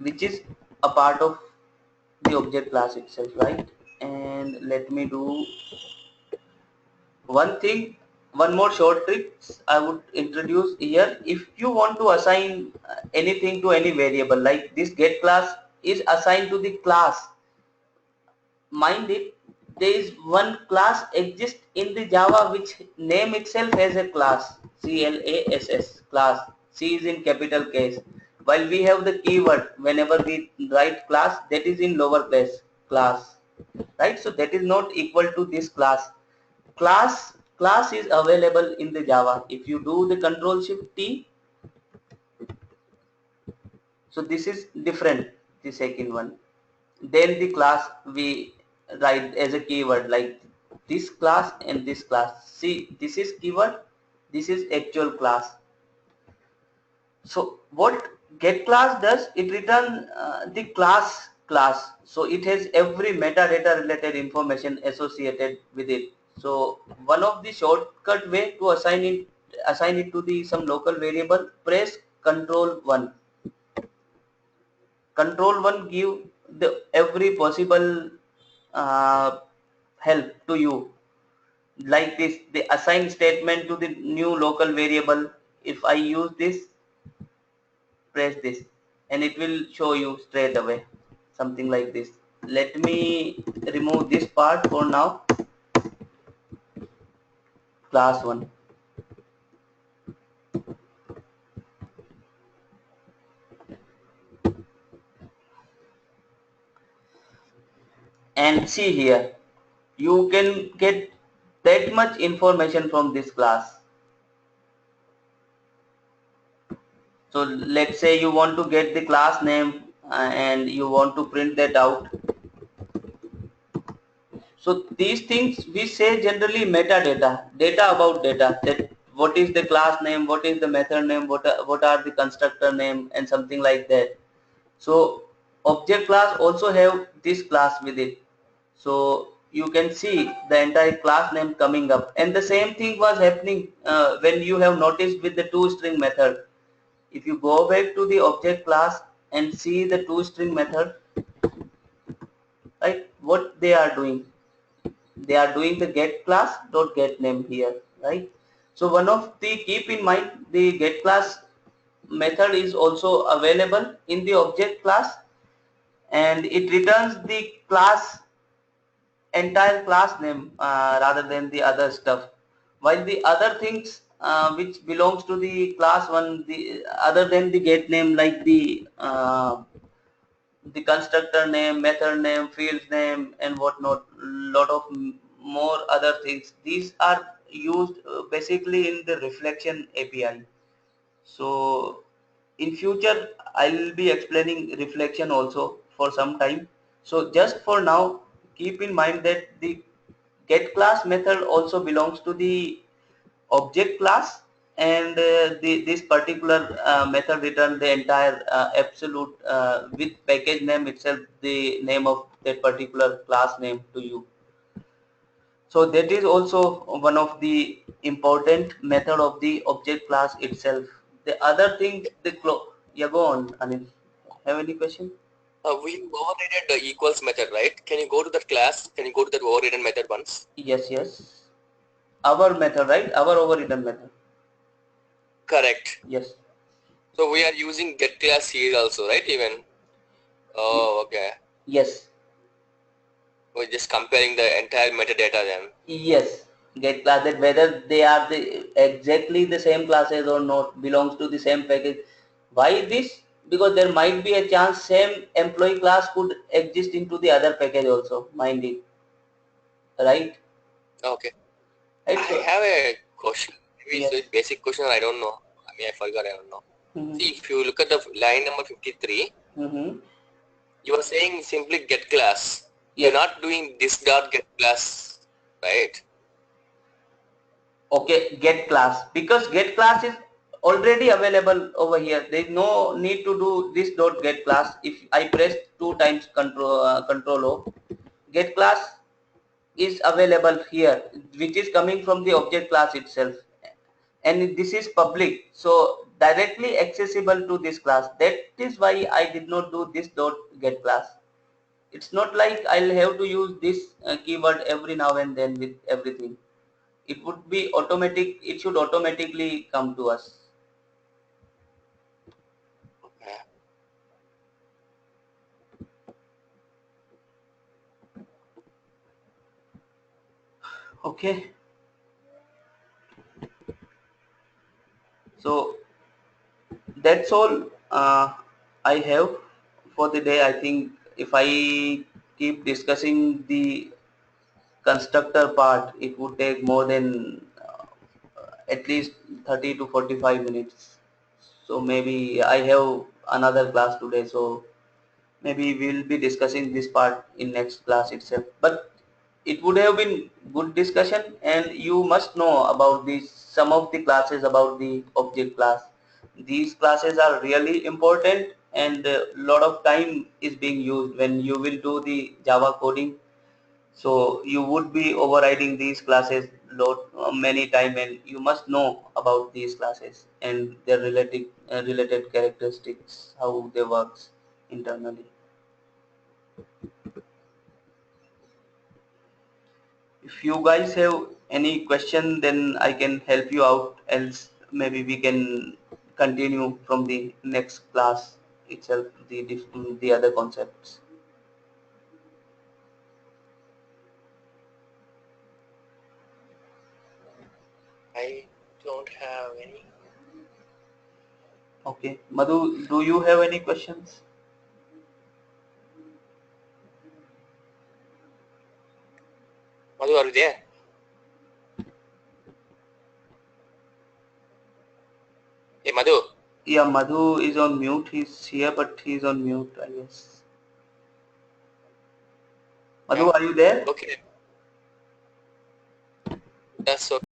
which is a part of the object class itself, right? And let me do one thing, one more short tricks I would introduce here. If you want to assign anything to any variable, like this get class is assigned to the class, mind it, there is one class exists in the Java which name itself has a class, CLASS, class. C is in capital case, while we have the keyword whenever we write class, that is in lowercase, class, right? So that is not equal to this class. Class is available in the Java. If you do the control shift T, so this is different, the second one. Then the class we write as a keyword, like this class and this class. See, this is keyword, this is actual class. So what get class does, it return the class. So it has every metadata related information associated with it. So one of the shortcut way to assign it to the some local variable, press control 1. Control 1 give the every possible uh, help to you, like this, the assign statement to the new local variable. If I use this, press this, and it will show you straight away something like this. Let me remove this part for now, class 1. And see here, you can get that much information from this class. So let's say you want to get the class name and you want to print that out. So these things we say generally metadata, data about data, that what is the class name, what is the method name, what are the constructor name, and something like that. So object class also have this class with it. So you can see the entire class name coming up, and the same thing was happening when you have noticed with the toString method. If you go back to the object class and see the toString method, right, what they are doing, they are doing the get class dot get name here, right? So one of the, keep in mind, the get class method is also available in the object class, and it returns the class, entire class name, rather than the other stuff, while the other things which belongs to the class one, the other than the get name, like the constructor name, method name, field name, and whatnot, lot of more other things, these are used basically in the reflection API. So in future I'll be explaining reflection also for some time. So just for now, keep in mind that the get class method also belongs to the object class, and this particular method return the entire absolute with package name itself, the name of that particular class name to you. So that is also one of the important method of the object class itself. The other thing, yeah, go on, Anil. Have any question? We overridden the equals method, right? Can you go to that class? Can you go to that overridden method once? Yes, yes. Our method, right? Our overridden method. Correct. Yes. So we are using get class here also, right? Even. Oh, okay. Yes. We're just comparing the entire metadata then. Yes. Get class, that whether they are the exactly the same classes or not, belongs to the same package. Why this? Because there might be a chance same employee class could exist into the other package also, mind it. Right? Okay. Right? I So have a question. Maybe it's yes. a basic question. I don't know. I mean, I forgot. I don't know. Mm-hmm. See, if you look at the line number 53, Mm-hmm. you are saying simply get class. You're Yes. not doing this dot get class, right? Okay, get class, because get class is already available over here. There is no need to do this dot get class. If I press two times control O, get class is available here, which is coming from the object class itself, and this is public, so directly accessible to this class. That is why I did not do this dot get class. It's not like I'll have to use this keyword every now and then with everything. It would be automatic, it should automatically come to us. Okay. Okay, so that's all I have for the day. I think if I keep discussing the constructor part, it would take more than at least 30 to 45 minutes. So maybe I have another class today, so maybe we'll be discussing this part in next class itself. But it would have been good discussion, and you must know about these, some of the classes about the object class. These classes are really important, and a lot of time is being used when you will do the Java coding. So you would be overriding these classes many time, and you must know about these classes and their related characteristics, how they works internally. If you guys have any question, then I can help you out, else maybe we can continue from the next class itself, the other concepts. I don't have any. Okay, Madhu, do you have any questions? Madhu, are you there? Hey, Madhu. Yeah, Madhu is on mute. He's here, but he's on mute, I guess. Madhu, Yeah. are you there? Okay. Yes. Okay.